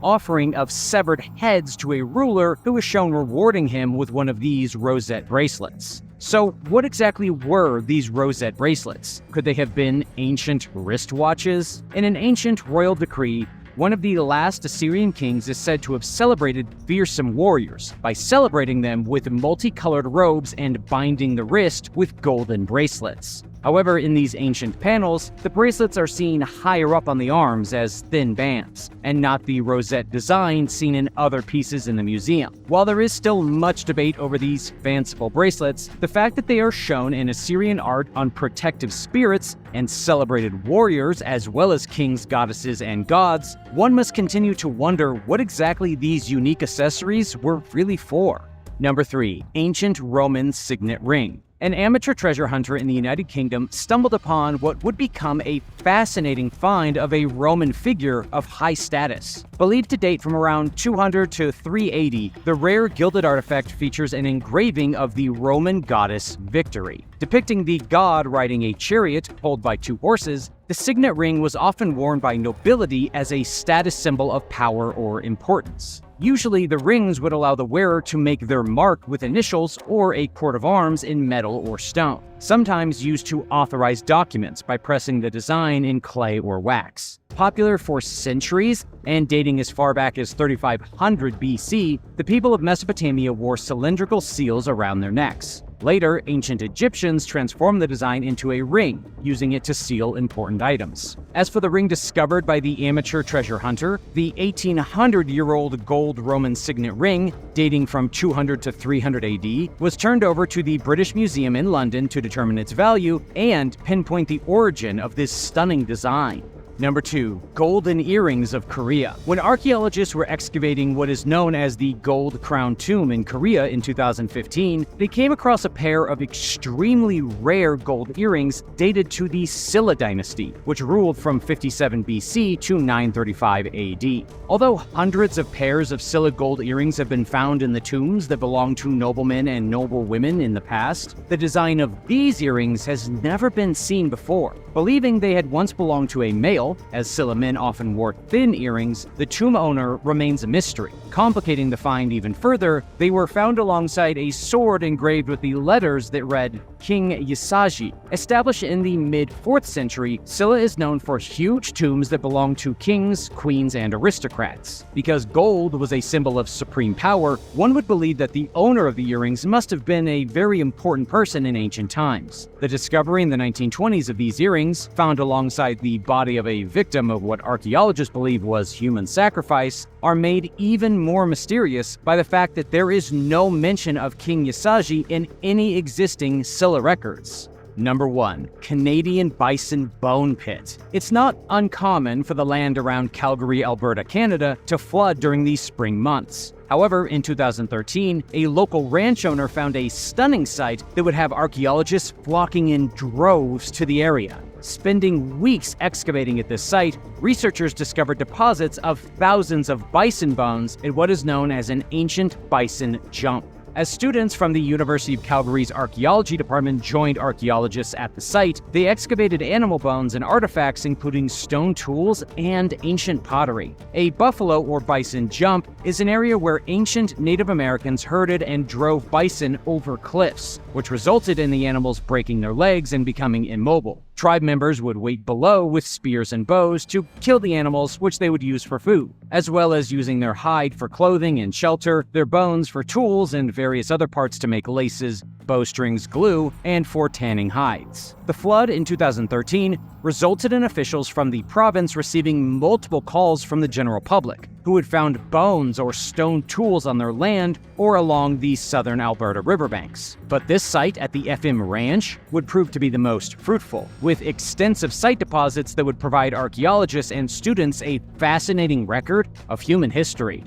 offering of severed heads to a ruler who is shown rewarding him with one of these rosette bracelets. So, what exactly were these rosette bracelets? Could they have been ancient wristwatches? In an ancient royal decree, one of the last Assyrian kings is said to have celebrated fearsome warriors by celebrating them with multicolored robes and binding the wrist with golden bracelets. However, in these ancient panels, the bracelets are seen higher up on the arms as thin bands, and not the rosette design seen in other pieces in the museum. While there is still much debate over these fanciful bracelets, the fact that they are shown in Assyrian art on protective spirits and celebrated warriors, as well as kings, goddesses, and gods, one must continue to wonder what exactly these unique accessories were really for. Number 3. Ancient Roman Signet Ring. An amateur treasure hunter in the United Kingdom stumbled upon what would become a fascinating find of a Roman figure of high status. Believed to date from around 200 to 380, the rare gilded artifact features an engraving of the Roman goddess Victory. Depicting the god riding a chariot pulled by 2 horses, the signet ring was often worn by nobility as a status symbol of power or importance. Usually, the rings would allow the wearer to make their mark with initials or a coat of arms in metal or stone, sometimes used to authorize documents by pressing the design in clay or wax. Popular for centuries and dating as far back as 3500 BC, the people of Mesopotamia wore cylindrical seals around their necks. Later, ancient Egyptians transformed the design into a ring, using it to seal important items. As for the ring discovered by the amateur treasure hunter, the 1800-year-old gold Roman signet ring, dating from 200 to 300 AD, was turned over to the British Museum in London to determine its value and pinpoint the origin of this stunning design. Number 2. Golden Earrings of Korea. When archaeologists were excavating what is known as the Gold Crown Tomb in Korea in 2015, they came across a pair of extremely rare gold earrings dated to the Silla dynasty, which ruled from 57 BC to 935 AD. Although hundreds of pairs of Silla gold earrings have been found in the tombs that belonged to noblemen and noblewomen in the past, the design of these earrings has never been seen before. Believing they had once belonged to a male, as Silla men often wore thin earrings, the tomb owner remains a mystery. Complicating the find even further, they were found alongside a sword engraved with the letters that read King Yasagi. Established in the mid-4th century, Silla is known for huge tombs that belonged to kings, queens, and aristocrats. Because gold was a symbol of supreme power, one would believe that the owner of the earrings must have been a very important person in ancient times. The discovery in the 1920s of these earrings, found alongside the body of a victim of what archaeologists believe was human sacrifice, are made even more mysterious by the fact that there is no mention of King Yasagi in any existing Silla records. Number 1. Canadian Bison Bone Pit. It's not uncommon for the land around Calgary, Alberta, Canada to flood during these spring months. However, in 2013, a local ranch owner found a stunning sight that would have archaeologists flocking in droves to the area. Spending weeks excavating at this site, researchers discovered deposits of thousands of bison bones at what is known as an ancient bison jump. As students from the University of Calgary's archaeology department joined archaeologists at the site, they excavated animal bones and artifacts including stone tools and ancient pottery. A buffalo or bison jump is an area where ancient Native Americans herded and drove bison over cliffs, which resulted in the animals breaking their legs and becoming immobile. Tribe members would wait below with spears and bows to kill the animals, which they would use for food, as well as using their hide for clothing and shelter, their bones for tools, and various other parts to make laces, bowstrings, glue, and for tanning hides. The flood in 2013 resulted in officials from the province receiving multiple calls from the general public, who had found bones or stone tools on their land or along the southern Alberta riverbanks. But this site at the FM Ranch would prove to be the most fruitful, with extensive site deposits that would provide archaeologists and students a fascinating record of human history.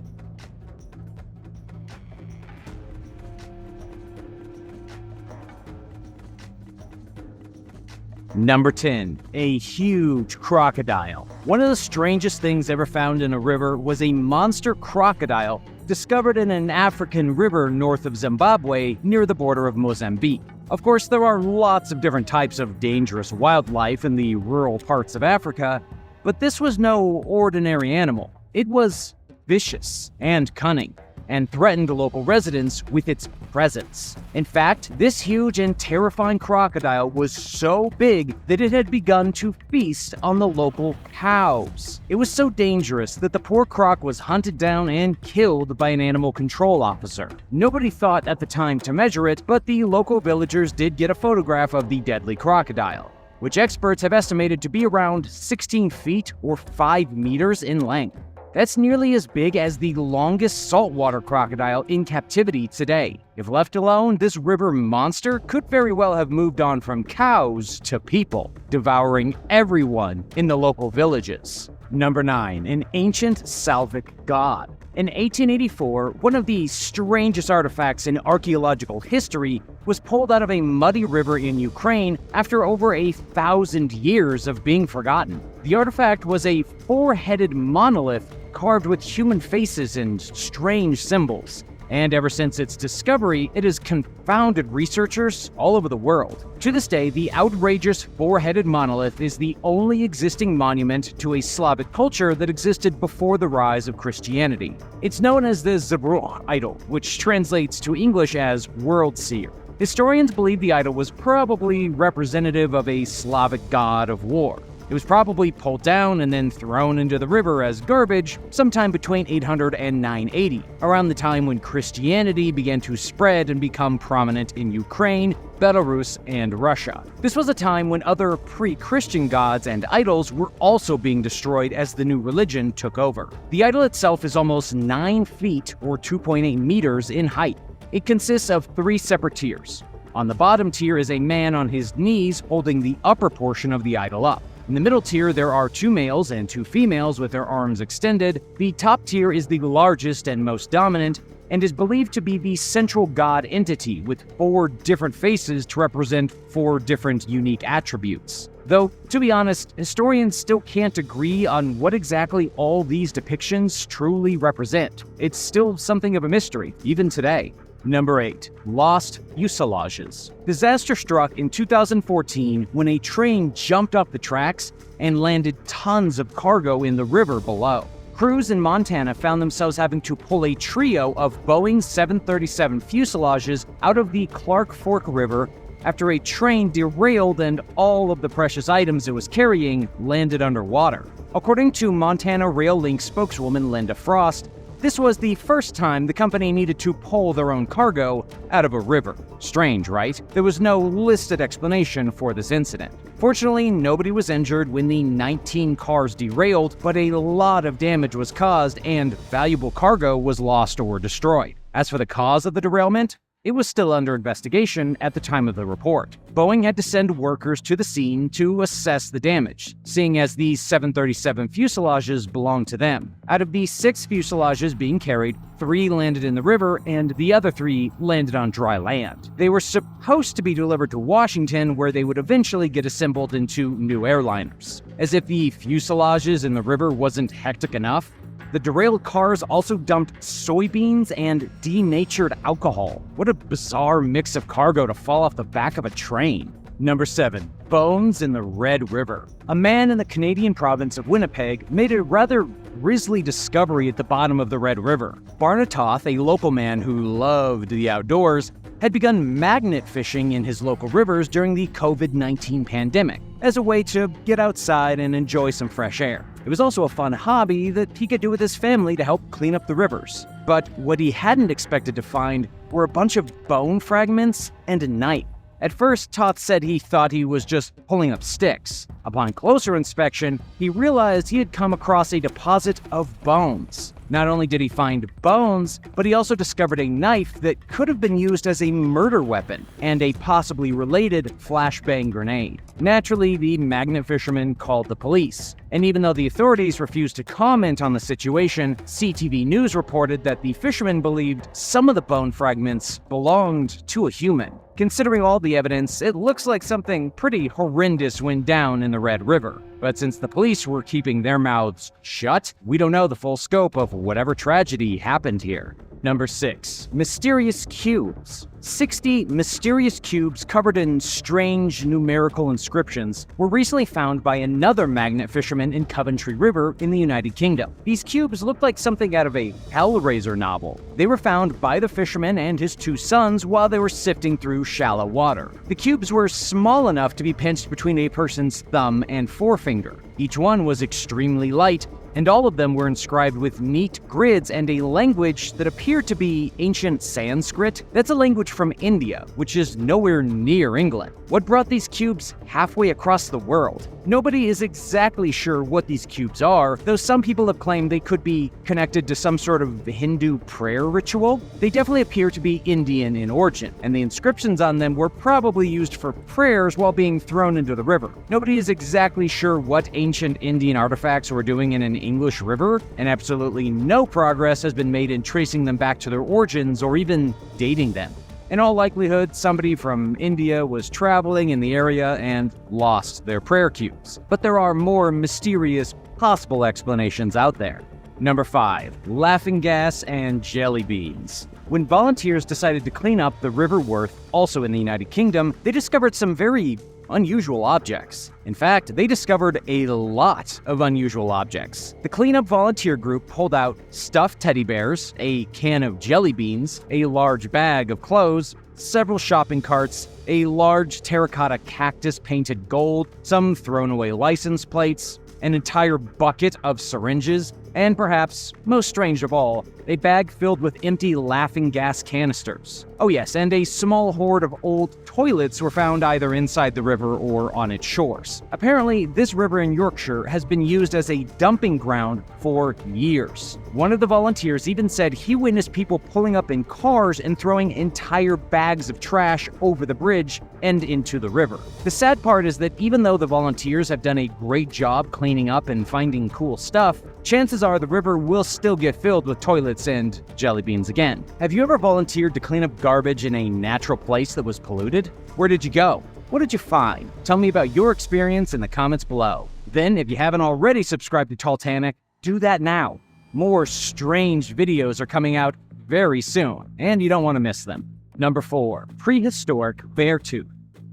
Number 10. A huge crocodile. One of the strangest things ever found in a river was a monster crocodile discovered in an African river north of Zimbabwe near the border of Mozambique. Of course, there are lots of different types of dangerous wildlife in the rural parts of Africa, but this was no ordinary animal. It was vicious and cunning. and threatened local residents with its presence. In fact, this huge and terrifying crocodile was so big that it had begun to feast on the local cows. It was so dangerous that the poor croc was hunted down and killed by an animal control officer. Nobody thought at the time to measure it, but the local villagers did get a photograph of the deadly crocodile, which experts have estimated to be around 16 feet or 5 meters in length. That's nearly as big as the longest saltwater crocodile in captivity today. If left alone, this river monster could very well have moved on from cows to people, devouring everyone in the local villages. Number 9. An ancient Slavic god. In 1884, one of the strangest artifacts in archaeological history was pulled out of a muddy river in Ukraine after over 1,000 years of being forgotten. The artifact was a 4-headed monolith carved with human faces and strange symbols. And ever since its discovery, it has confounded researchers all over the world. To this day, the outrageous 4-headed monolith is the only existing monument to a Slavic culture that existed before the rise of Christianity. It's known as the Zabruch idol, which translates to English as World Seer. Historians believe the idol was probably representative of a Slavic god of war. It was probably pulled down and then thrown into the river as garbage sometime between 800 and 980, around the time when Christianity began to spread and become prominent in Ukraine, Belarus, and Russia. This was a time when other pre-Christian gods and idols were also being destroyed as the new religion took over. The idol itself is almost 9 feet or 2.8 meters in height. It consists of 3 separate tiers. On the bottom tier is a man on his knees holding the upper portion of the idol up. In the middle tier, there are 2 males and 2 females with their arms extended. The top tier is the largest and most dominant, and is believed to be the central god entity, with 4 different faces to represent 4 different unique attributes. Though, to be honest, historians still can't agree on what exactly all these depictions truly represent. It's still something of a mystery, even today. Number 8. Lost fuselages. Disaster struck in 2014 when a train jumped off the tracks and landed tons of cargo in the river below. Crews in Montana found themselves having to pull a trio of Boeing 737 fuselages out of the Clark Fork River after a train derailed and all of the precious items it was carrying landed underwater. According to Montana Rail Link spokeswoman Linda Frost, this was the first time the company needed to pull their own cargo out of a river. Strange, right? There was no listed explanation for this incident. Fortunately, nobody was injured when the 19 cars derailed, but a lot of damage was caused and valuable cargo was lost or destroyed. As for the cause of the derailment, it was still under investigation at the time of the report. Boeing had to send workers to the scene to assess the damage, seeing as these 737 fuselages belonged to them. Out of the 6 fuselages being carried, 3 landed in the river and the other 3 landed on dry land. They were supposed to be delivered to Washington, where they would eventually get assembled into new airliners. As if the fuselages in the river wasn't hectic enough, the derailed cars also dumped soybeans and denatured alcohol. What a bizarre mix of cargo to fall off the back of a train. Number 7. Bones in the Red River. A man in the Canadian province of Winnipeg made a rather grisly discovery at the bottom of the Red River. Barnatoth, a local man who loved the outdoors, had begun magnet fishing in his local rivers during the COVID-19 pandemic as a way to get outside and enjoy some fresh air. It was also a fun hobby that he could do with his family to help clean up the rivers. But what he hadn't expected to find were a bunch of bone fragments and a knife. At first, Toth said he thought he was just pulling up sticks. Upon closer inspection, he realized he had come across a deposit of bones. Not only did he find bones, but he also discovered a knife that could have been used as a murder weapon and a possibly related flashbang grenade. Naturally, the magnet fisherman called the police. And even though the authorities refused to comment on the situation, CTV News reported that the fisherman believed some of the bone fragments belonged to a human. Considering all the evidence, it looks like something pretty horrendous went down in the Red River. But since the police were keeping their mouths shut, we don't know the full scope of whatever tragedy happened here. Number 6. Mysterious cubes. 60 mysterious cubes covered in strange numerical inscriptions were recently found by another magnet fisherman in Coventry River in the United Kingdom. These cubes looked like something out of a Hellraiser novel. They were found by the fisherman and his 2 sons while they were sifting through shallow water. The cubes were small enough to be pinched between a person's thumb and forefinger. Each one was extremely light, and all of them were inscribed with neat grids and a language that appeared to be ancient Sanskrit. That's a language from India, which is nowhere near England. What brought these cubes halfway across the world? Nobody is exactly sure what these cubes are, though some people have claimed they could be connected to some sort of Hindu prayer ritual. They definitely appear to be Indian in origin, and the inscriptions on them were probably used for prayers while being thrown into the river. Nobody is exactly sure what ancient Indian artifacts were doing in an English river, and absolutely no progress has been made in tracing them back to their origins or even dating them. In all likelihood, somebody from India was traveling in the area and lost their prayer cubes. But there are more mysterious possible explanations out there. Number 5. Laughing gas and jelly beans. When volunteers decided to clean up the River Worth, also in the United Kingdom, they discovered some very unusual objects. In fact, they discovered a lot of unusual objects. The cleanup volunteer group pulled out stuffed teddy bears, a can of jelly beans, a large bag of clothes, several shopping carts, a large terracotta cactus painted gold, some thrown away license plates, an entire bucket of syringes, and perhaps, most strange of all, a bag filled with empty laughing gas canisters. Oh yes, and a small hoard of old toilets were found either inside the river or on its shores. Apparently, this river in Yorkshire has been used as a dumping ground for years. One of the volunteers even said he witnessed people pulling up in cars and throwing entire bags of trash over the bridge and into the river. The sad part is that even though the volunteers have done a great job cleaning up and finding cool stuff, chances are the river will still get filled with toilets and jelly beans again. Have you ever volunteered to clean up garbage in a natural place that was polluted? Where did you go? What did you find? Tell me about your experience in the comments below. Then, if you haven't already subscribed to Titanic, do that now. More strange videos are coming out very soon, and you don't want to miss them. Number 4. Prehistoric bear tooth.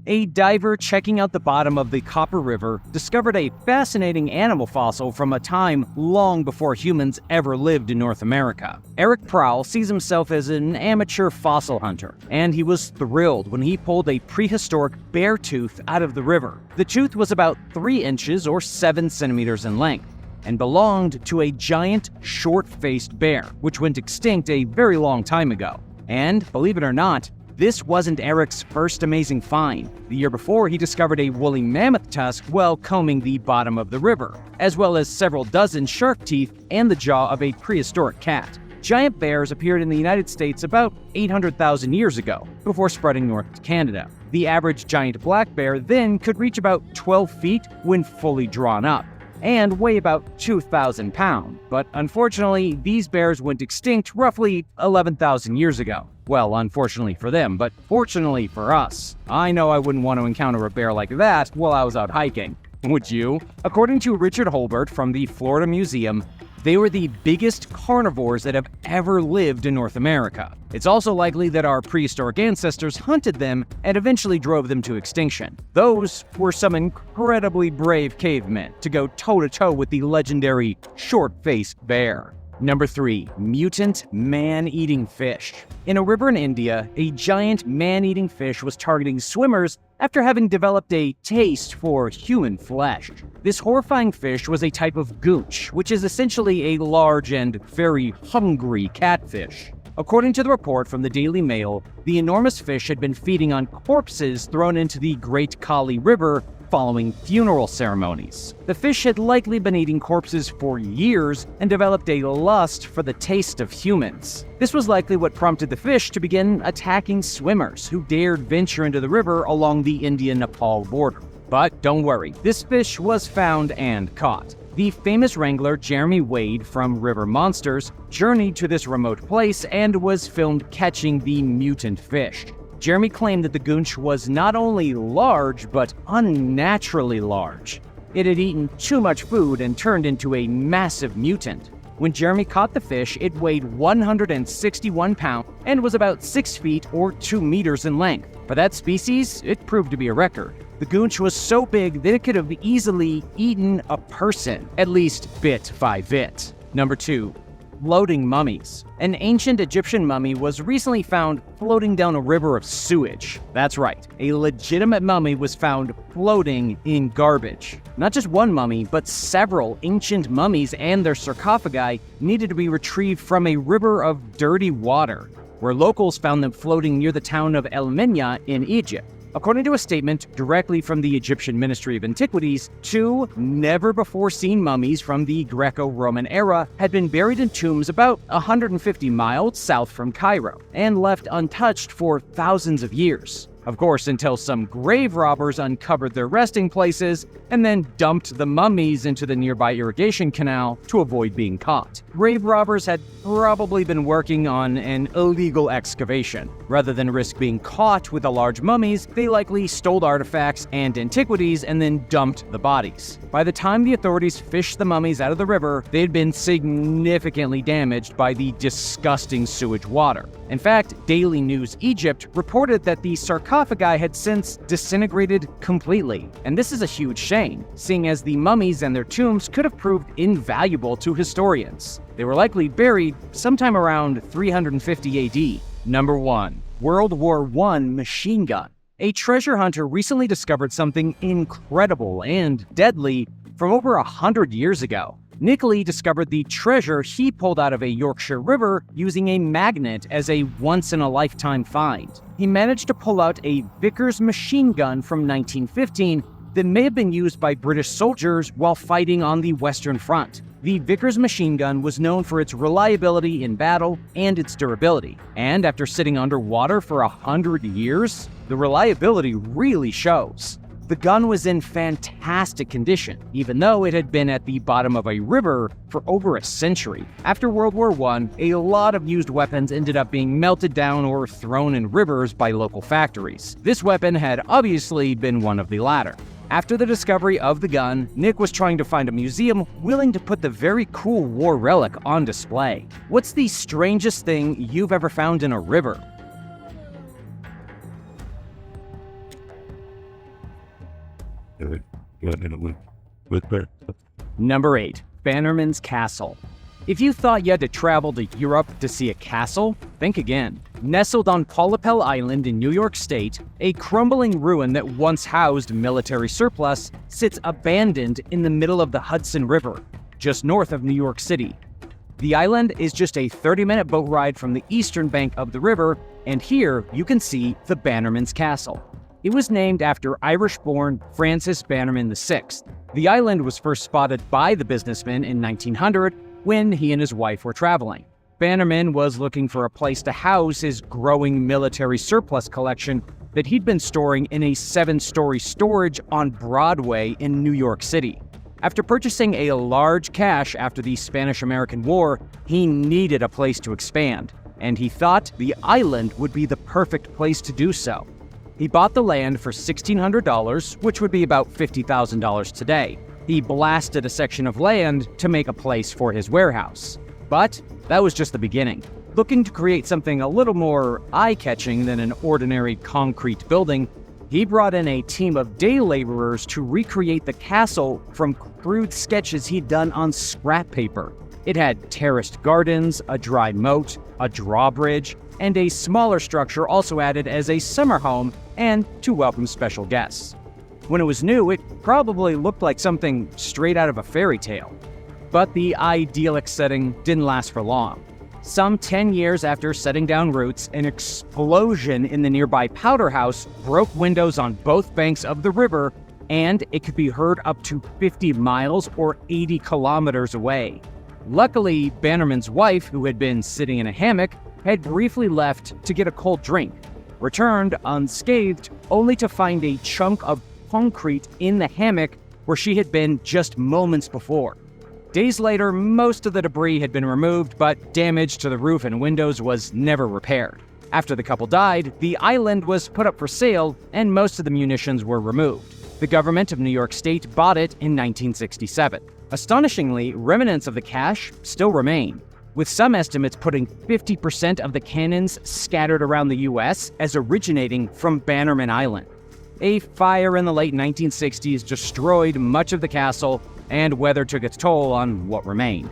A diver checking out the bottom of the Copper River discovered a fascinating animal fossil from a time long before humans ever lived in North America. Eric Prowl sees himself as an amateur fossil hunter, and he was thrilled when he pulled a prehistoric bear tooth out of the river. The tooth was about 3 inches or 7 centimeters in length, and belonged to a giant, short-faced bear, which went extinct a very long time ago. And, believe it or not, this wasn't Eric's first amazing find. The year before, he discovered a woolly mammoth tusk while combing the bottom of the river, as well as several dozen shark teeth and the jaw of a prehistoric cat. Giant bears appeared in the United States about 800,000 years ago, before spreading north to Canada. The average giant black bear then could reach about 12 feet when fully drawn up, and weigh about 2,000 pounds. But unfortunately, these bears went extinct roughly 11,000 years ago. Well, unfortunately for them, but fortunately for us. I know I wouldn't want to encounter a bear like that while I was out hiking. Would you? According to Richard Holbert from the Florida Museum, they were the biggest carnivores that have ever lived in North America. It's also likely that our prehistoric ancestors hunted them and eventually drove them to extinction. Those were some incredibly brave cavemen to go toe-to-toe with the legendary short-faced bear. Number 3. Mutant man-eating fish. In a river in India, a giant man-eating fish was targeting swimmers after having developed a taste for human flesh. This horrifying fish was a type of gooch, which is essentially a large and very hungry catfish. According to the report from the Daily Mail, the enormous fish had been feeding on corpses thrown into the Great Kali River following funeral ceremonies. The fish had likely been eating corpses for years and developed a lust for the taste of humans. This was likely what prompted the fish to begin attacking swimmers who dared venture into the river along the India-Nepal border. But don't worry, this fish was found and caught. The famous wrangler Jeremy Wade from River Monsters journeyed to this remote place and was filmed catching the mutant fish. Jeremy claimed that the goonch was not only large, but unnaturally large. It had eaten too much food and turned into a massive mutant. When Jeremy caught the fish, it weighed 161 pounds and was about 6 feet or 2 meters in length. For that species, it proved to be a record. The goonch was so big that it could have easily eaten a person, at least bit by bit. Number 2. Floating mummies. An ancient Egyptian mummy was recently found floating down a river of sewage. That's right, a legitimate mummy was found floating in garbage. Not just one mummy, but several ancient mummies and their sarcophagi needed to be retrieved from a river of dirty water, where locals found them floating near the town of El Minya in Egypt. According to a statement directly from the Egyptian Ministry of Antiquities, 2 never-before-seen mummies from the Greco-Roman era had been buried in tombs about 150 miles south from Cairo and left untouched for thousands of years. Of course, until some grave robbers uncovered their resting places and then dumped the mummies into the nearby irrigation canal to avoid being caught. Grave robbers had probably been working on an illegal excavation. Rather than risk being caught with the large mummies, they likely stole artifacts and antiquities and then dumped the bodies. By the time the authorities fished the mummies out of the river, they had been significantly damaged by the disgusting sewage water. In fact, Daily News Egypt reported that the sarcophagi had since disintegrated completely. And this is a huge shame, seeing as the mummies and their tombs could have proved invaluable to historians. They were likely buried sometime around 350 AD. Number 1. World War I machine gun. A treasure hunter recently discovered something incredible and deadly from over 100 years ago. Nick Lee discovered the treasure he pulled out of a Yorkshire river using a magnet as a once-in-a-lifetime find. He managed to pull out a Vickers machine gun from 1915 that may have been used by British soldiers while fighting on the Western Front. The Vickers machine gun was known for its reliability in battle and its durability, and after sitting underwater for 100 years, the reliability really shows. The gun was in fantastic condition, even though it had been at the bottom of a river for over a century. After World War I, a lot of used weapons ended up being melted down or thrown in rivers by local factories. This weapon had obviously been one of the latter. After the discovery of the gun, Nick was trying to find a museum willing to put the very cool war relic on display. What's the strangest thing you've ever found in a river? Number 8. Bannerman's Castle. If you thought you had to travel to Europe to see a castle, think again. Nestled on Polypel Island in New York State, a crumbling ruin that once housed military surplus sits abandoned in the middle of the Hudson River, just north of New York City. The island is just a 30-minute boat ride from the eastern bank of the river, and here you can see the Bannerman's Castle. It was named after Irish-born Francis Bannerman VI. The island was first spotted by the businessman in 1900 when he and his wife were traveling. Bannerman was looking for a place to house his growing military surplus collection that he'd been storing in a 7-story storage on Broadway in New York City. After purchasing a large cache after the Spanish-American War, he needed a place to expand, and he thought the island would be the perfect place to do so. He bought the land for $1,600, which would be about $50,000 today. He blasted a section of land to make a place for his warehouse. But that was just the beginning. Looking to create something a little more eye-catching than an ordinary concrete building, he brought in a team of day laborers to recreate the castle from crude sketches he'd done on scrap paper. It had terraced gardens, a dry moat, a drawbridge, and a smaller structure also added as a summer home and to welcome special guests. When it was new, it probably looked like something straight out of a fairy tale. But the idyllic setting didn't last for long. Some 10 years after setting down roots, an explosion in the nearby powder house broke windows on both banks of the river, and it could be heard up to 50 miles or 80 kilometers away. Luckily, Bannerman's wife, who had been sitting in a hammock, had briefly left to get a cold drink, returned unscathed, only to find a chunk of concrete in the hammock where she had been just moments before. Days later, most of the debris had been removed, but damage to the roof and windows was never repaired. After the couple died, the island was put up for sale and most of the munitions were removed. The government of New York State bought it in 1967. Astonishingly, remnants of the cache still remain, with some estimates putting 50% of the cannons scattered around the US as originating from Bannerman Island. A fire in the late 1960s destroyed much of the castle, and weather took its toll on what remained.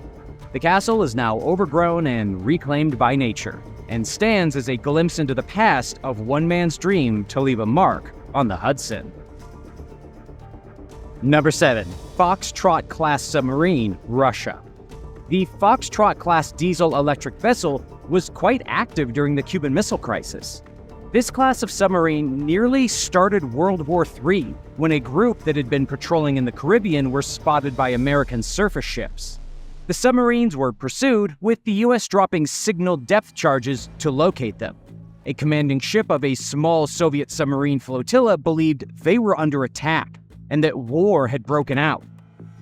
The castle is now overgrown and reclaimed by nature, and stands as a glimpse into the past of one man's dream to leave a mark on the Hudson. Number 7. Foxtrot-class submarine, Russia. The Foxtrot-class diesel-electric vessel was quite active during the Cuban Missile Crisis. This class of submarine nearly started World War III, when a group that had been patrolling in the Caribbean were spotted by American surface ships. The submarines were pursued, with the US dropping signal depth charges to locate them. A commanding ship of a small Soviet submarine flotilla believed they were under attack, and that war had broken out.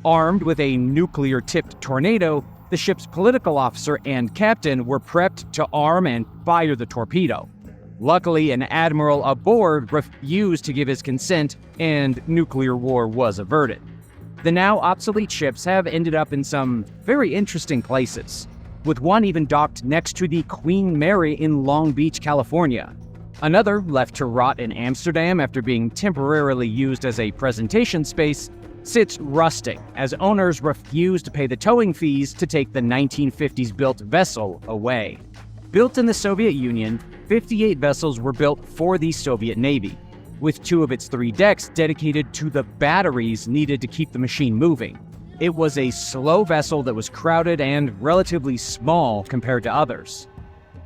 Armed with a nuclear-tipped tornado, the ship's political officer and captain were prepped to arm and fire the torpedo. Luckily, an admiral aboard refused to give his consent, and nuclear war was averted. The now obsolete ships have ended up in some very interesting places, with one even docked next to the Queen Mary in Long Beach, California. Another, left to rot in Amsterdam after being temporarily used as a presentation space, sits rusting as owners refuse to pay the towing fees to take the 1950s-built vessel away. Built in the Soviet Union, 58 vessels were built for the Soviet Navy, with 2 of its 3 decks dedicated to the batteries needed to keep the machine moving. It was a slow vessel that was crowded and relatively small compared to others.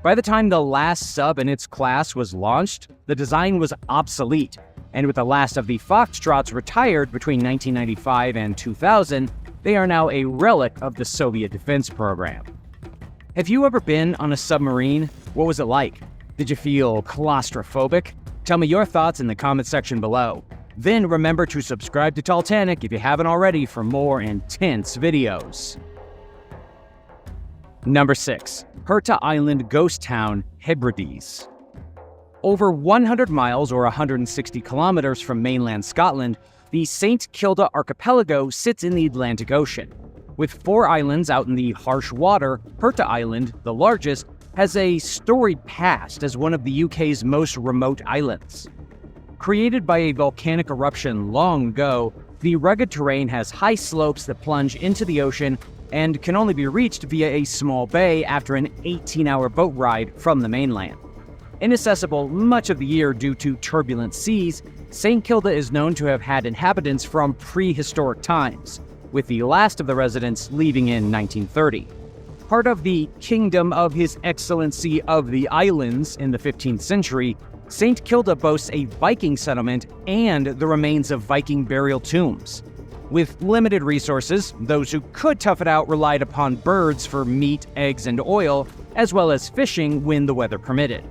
By the time the last sub in its class was launched, the design was obsolete, and with the last of the Foxtrots retired between 1995 and 2000, they are now a relic of the Soviet defense program. Have you ever been on a submarine? What was it like? Did you feel claustrophobic? Tell me your thoughts in the comment section below. Then remember to subscribe to Titanic if you haven't already for more intense videos. Number 6. Herta Island Ghost Town, Hebrides. Over 100 miles or 160 kilometers from mainland Scotland, the St. Kilda archipelago sits in the Atlantic Ocean. With 4 islands out in the harsh water, Herta Island, the largest, has a storied past as one of the UK's most remote islands. Created by a volcanic eruption long ago, the rugged terrain has high slopes that plunge into the ocean and can only be reached via a small bay after an 18-hour boat ride from the mainland. Inaccessible much of the year due to turbulent seas, St. Kilda is known to have had inhabitants from prehistoric times, with the last of the residents leaving in 1930. Part of the Kingdom of His Excellency of the Islands in the 15th century, St. Kilda boasts a Viking settlement and the remains of Viking burial tombs. With limited resources, those who could tough it out relied upon birds for meat, eggs, and oil, as well as fishing when the weather permitted.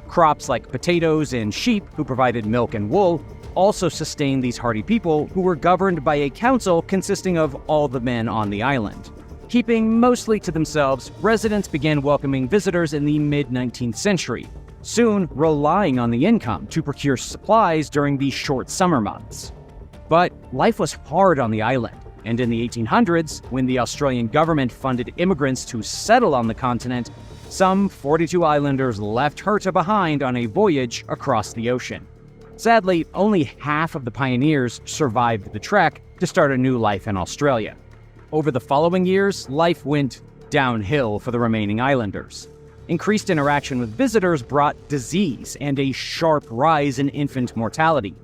Crops like potatoes and sheep, who provided milk and wool, also sustained these hardy people, who were governed by a council consisting of all the men on the island. Keeping mostly to themselves, residents began welcoming visitors in the mid-19th century, soon relying on the income to procure supplies during the short summer months. But life was hard on the island, and in the 1800s, when the Australian government funded immigrants to settle on the continent, some 42 islanders left Herta behind on a voyage across the ocean. Sadly, only half of the pioneers survived the trek to start a new life in Australia. Over the following years, life went downhill for the remaining islanders. Increased interaction with visitors brought disease and a sharp rise in infant mortality.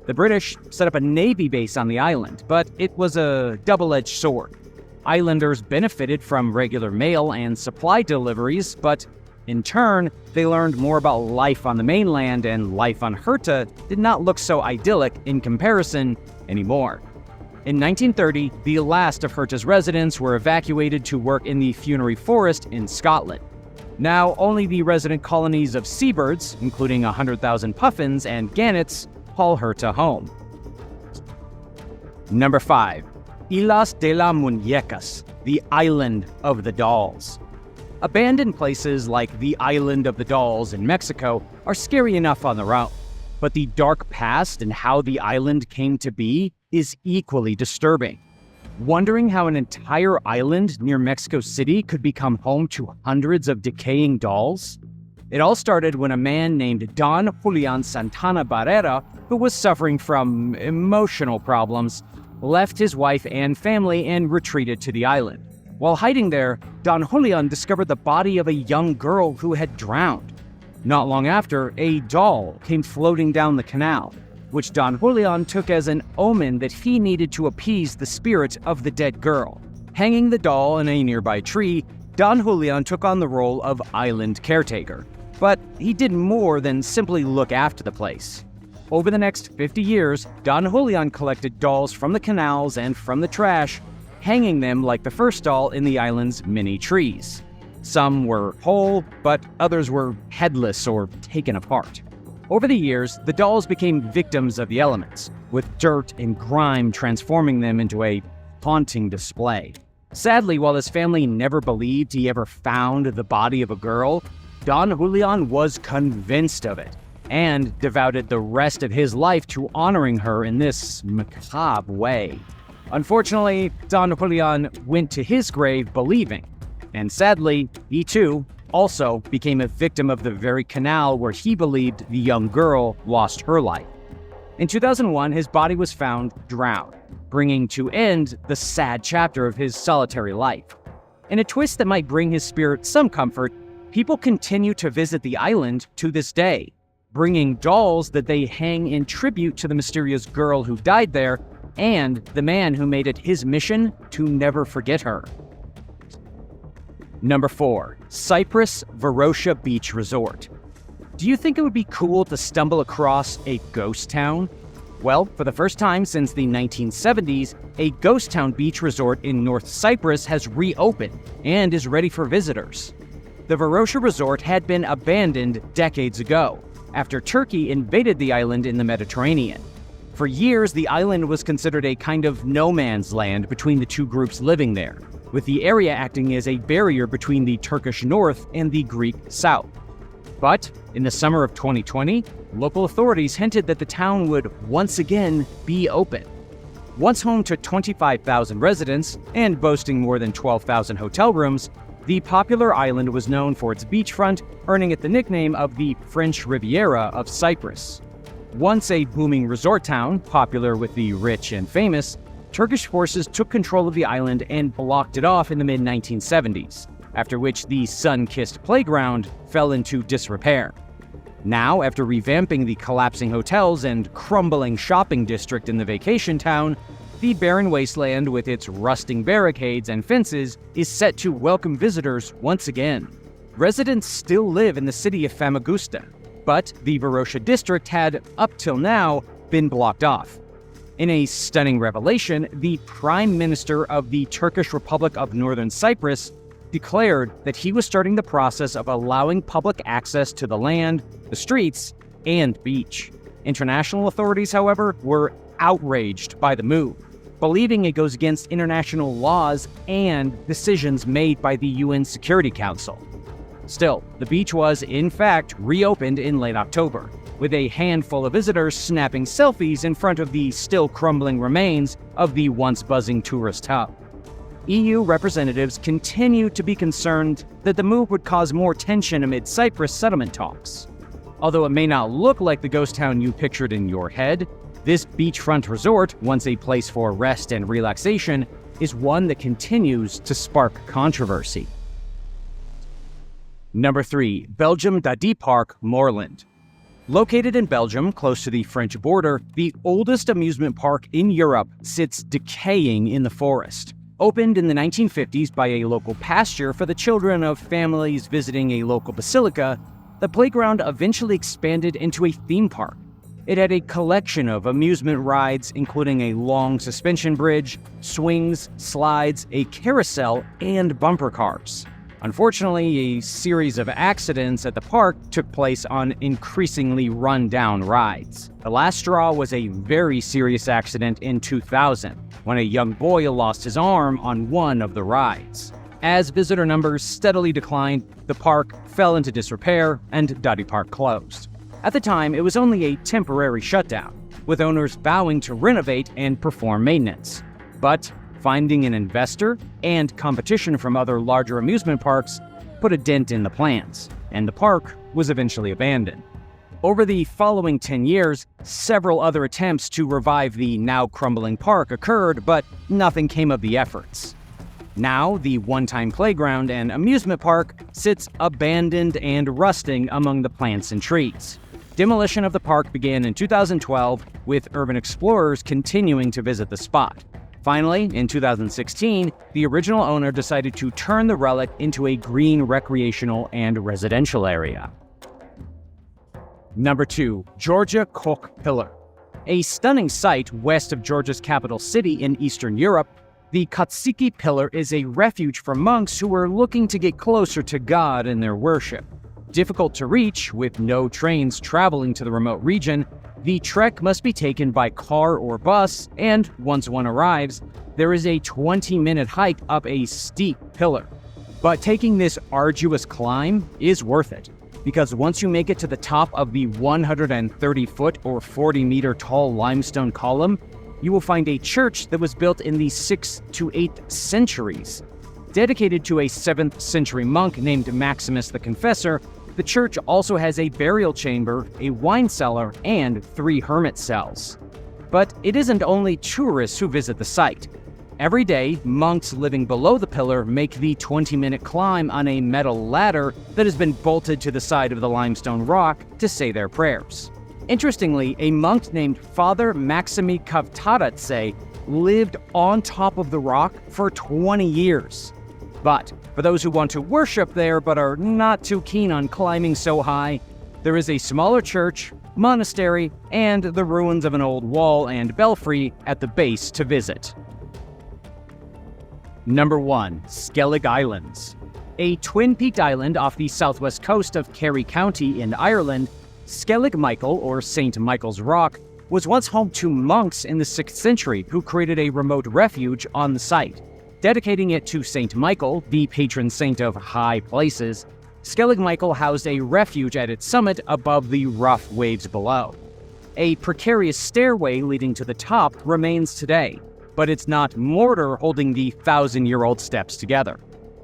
The British set up a navy base on the island, but it was a double-edged sword. Islanders benefited from regular mail and supply deliveries, but in turn, they learned more about life on the mainland, and life on Herta did not look so idyllic in comparison anymore. In 1930, the last of Herta's residents were evacuated to work in the funerary forest in Scotland. Now, only the resident colonies of seabirds, including 100,000 puffins and gannets, call Herta home. Number 5. Islas de las Muñecas, the Island of the Dolls. Abandoned places like the Island of the Dolls in Mexico are scary enough on their own, but the dark past and how the island came to be is equally disturbing. Wondering how an entire island near Mexico City could become home to hundreds of decaying dolls? It all started when a man named Don Julian Santana Barrera, who was suffering from emotional problems, left his wife and family and retreated to the island. While hiding there, Don Julian discovered the body of a young girl who had drowned. Not long after, a doll came floating down the canal, which Don Julian took as an omen that he needed to appease the spirit of the dead girl. Hanging the doll in a nearby tree, Don Julian took on the role of island caretaker. But he did more than simply look after the place. Over the next 50 years, Don Julian collected dolls from the canals and from the trash, hanging them like the first doll in the island's many trees. Some were whole, but others were headless or taken apart. Over the years, the dolls became victims of the elements, with dirt and grime transforming them into a haunting display. Sadly, while his family never believed he ever found the body of a girl, Don Julian was convinced of it, and devoted the rest of his life to honoring her in this macabre way. Unfortunately, Don Julian went to his grave believing, and sadly, he too also became a victim of the very canal where he believed the young girl lost her life. In 2001, his body was found drowned, bringing to end the sad chapter of his solitary life. In a twist that might bring his spirit some comfort, people continue to visit the island to this day, bringing dolls that they hang in tribute to the mysterious girl who died there and the man who made it his mission to never forget her. Number 4. Cyprus Varosha Beach Resort. Do you think it would be cool to stumble across a ghost town? Well, for the first time since the 1970s, a ghost town beach resort in North Cyprus has reopened and is ready for visitors. The Varosha Resort had been abandoned decades ago, after Turkey invaded the island in the Mediterranean. For years, the island was considered a kind of no man's land between the two groups living there, with the area acting as a barrier between the Turkish north and the Greek south. But in the summer of 2020, local authorities hinted that the town would once again be open. Once home to 25,000 residents and boasting more than 12,000 hotel rooms, the popular island was known for its beachfront, earning it the nickname of the French Riviera of Cyprus. Once a booming resort town, popular with the rich and famous, Turkish forces took control of the island and blocked it off in the mid-1970s, after which the sun-kissed playground fell into disrepair. Now, after revamping the collapsing hotels and crumbling shopping district in the vacation town, the barren wasteland with its rusting barricades and fences is set to welcome visitors once again. Residents still live in the city of Famagusta, but the Varosha district had, up till now, been blocked off. In a stunning revelation, the Prime Minister of the Turkish Republic of Northern Cyprus declared that he was starting the process of allowing public access to the land, the streets, and beach. International authorities, however, were outraged by the move, believing it goes against international laws and decisions made by the UN Security Council. Still, the beach was, in fact, reopened in late October, with a handful of visitors snapping selfies in front of the still crumbling remains of the once buzzing tourist hub. EU representatives continue to be concerned that the move would cause more tension amid Cyprus settlement talks. Although it may not look like the ghost town you pictured in your head, this beachfront resort, once a place for rest and relaxation, is one that continues to spark controversy. Number 3. Belgium Dadi Park, Moorland. Located in Belgium, close to the French border, the oldest amusement park in Europe sits decaying in the forest. Opened in the 1950s by a local pasture for the children of families visiting a local basilica, the playground eventually expanded into a theme park. It had a collection of amusement rides, including a long suspension bridge, swings, slides, a carousel, and bumper cars. Unfortunately, a series of accidents at the park took place on increasingly run-down rides. The last straw was a very serious accident in 2000, when a young boy lost his arm on one of the rides. As visitor numbers steadily declined, the park fell into disrepair and Dadi Park closed. At the time, it was only a temporary shutdown, with owners vowing to renovate and perform maintenance. But finding an investor and competition from other larger amusement parks put a dent in the plans, and the park was eventually abandoned. Over the following 10 years, several other attempts to revive the now crumbling park occurred, but nothing came of the efforts. Now, the one-time playground and amusement park sits abandoned and rusting among the plants and trees. Demolition of the park began in 2012, with urban explorers continuing to visit the spot. Finally, in 2016, the original owner decided to turn the relic into a green recreational and residential area. Number 2. Georgia Koch Pillar. A stunning site west of Georgia's capital city in Eastern Europe, the Kotsiki Pillar is a refuge for monks who are looking to get closer to God in their worship. Difficult to reach, with no trains traveling to the remote region, the trek must be taken by car or bus, and once one arrives, there is a 20-minute hike up a steep pillar. But taking this arduous climb is worth it, because once you make it to the top of the 130-foot or 40-meter tall limestone column, you will find a church that was built in the 6th to 8th centuries. Dedicated to a 7th century monk named Maximus the Confessor, the church also has a burial chamber, a wine cellar, and 3 hermit cells. But it isn't only tourists who visit the site. Every day, monks living below the pillar make the 20-minute climb on a metal ladder that has been bolted to the side of the limestone rock to say their prayers. Interestingly, a monk named Father Maximi Kavtaradze lived on top of the rock for 20 years. But for those who want to worship there but are not too keen on climbing so high, there is a smaller church, monastery, and the ruins of an old wall and belfry at the base to visit. Number 1. Skellig Islands. A twin-peaked island off the southwest coast of Kerry County in Ireland, Skellig Michael, or St. Michael's Rock, was once home to monks in the 6th century who created a remote refuge on the site. Dedicating it to St. Michael, the patron saint of high places, Skellig Michael housed a refuge at its summit above the rough waves below. A precarious stairway leading to the top remains today, but it's not mortar holding the 1,000-year-old steps together.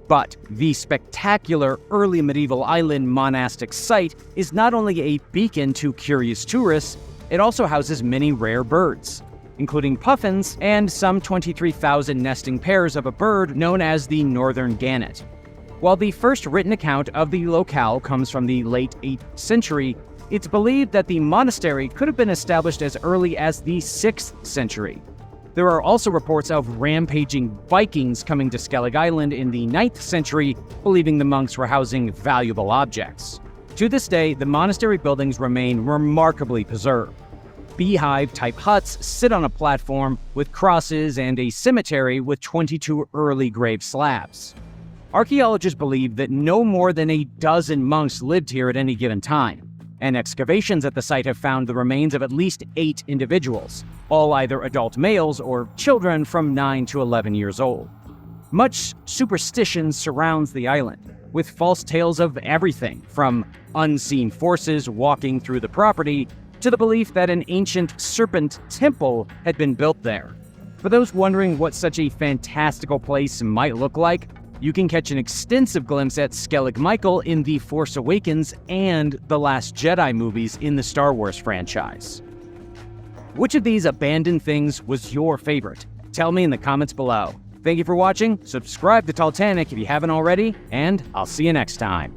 But the spectacular early medieval island monastic site is not only a beacon to curious tourists, it also houses many rare birds, including puffins and some 23,000 nesting pairs of a bird known as the northern gannet. While the first written account of the locale comes from the late 8th century, it's believed that the monastery could have been established as early as the 6th century. There are also reports of rampaging Vikings coming to Skellig Island in the 9th century, believing the monks were housing valuable objects. To this day, the monastery buildings remain remarkably preserved. Beehive-type huts sit on a platform with crosses and a cemetery with 22 early grave slabs. Archaeologists believe that no more than a dozen monks lived here at any given time, and excavations at the site have found the remains of at least 8 individuals, all either adult males or children from 9 to 11 years old. Much superstition surrounds the island, with false tales of everything from unseen forces walking through the property to the belief that an ancient serpent temple had been built there. For those wondering what such a fantastical place might look like, you can catch an extensive glimpse at Skellig Michael in The Force Awakens and The Last Jedi movies in the Star Wars franchise. Which of these abandoned things was your favorite? Tell me in the comments below. Thank you for watching, subscribe to Titanic if you haven't already, and I'll see you next time.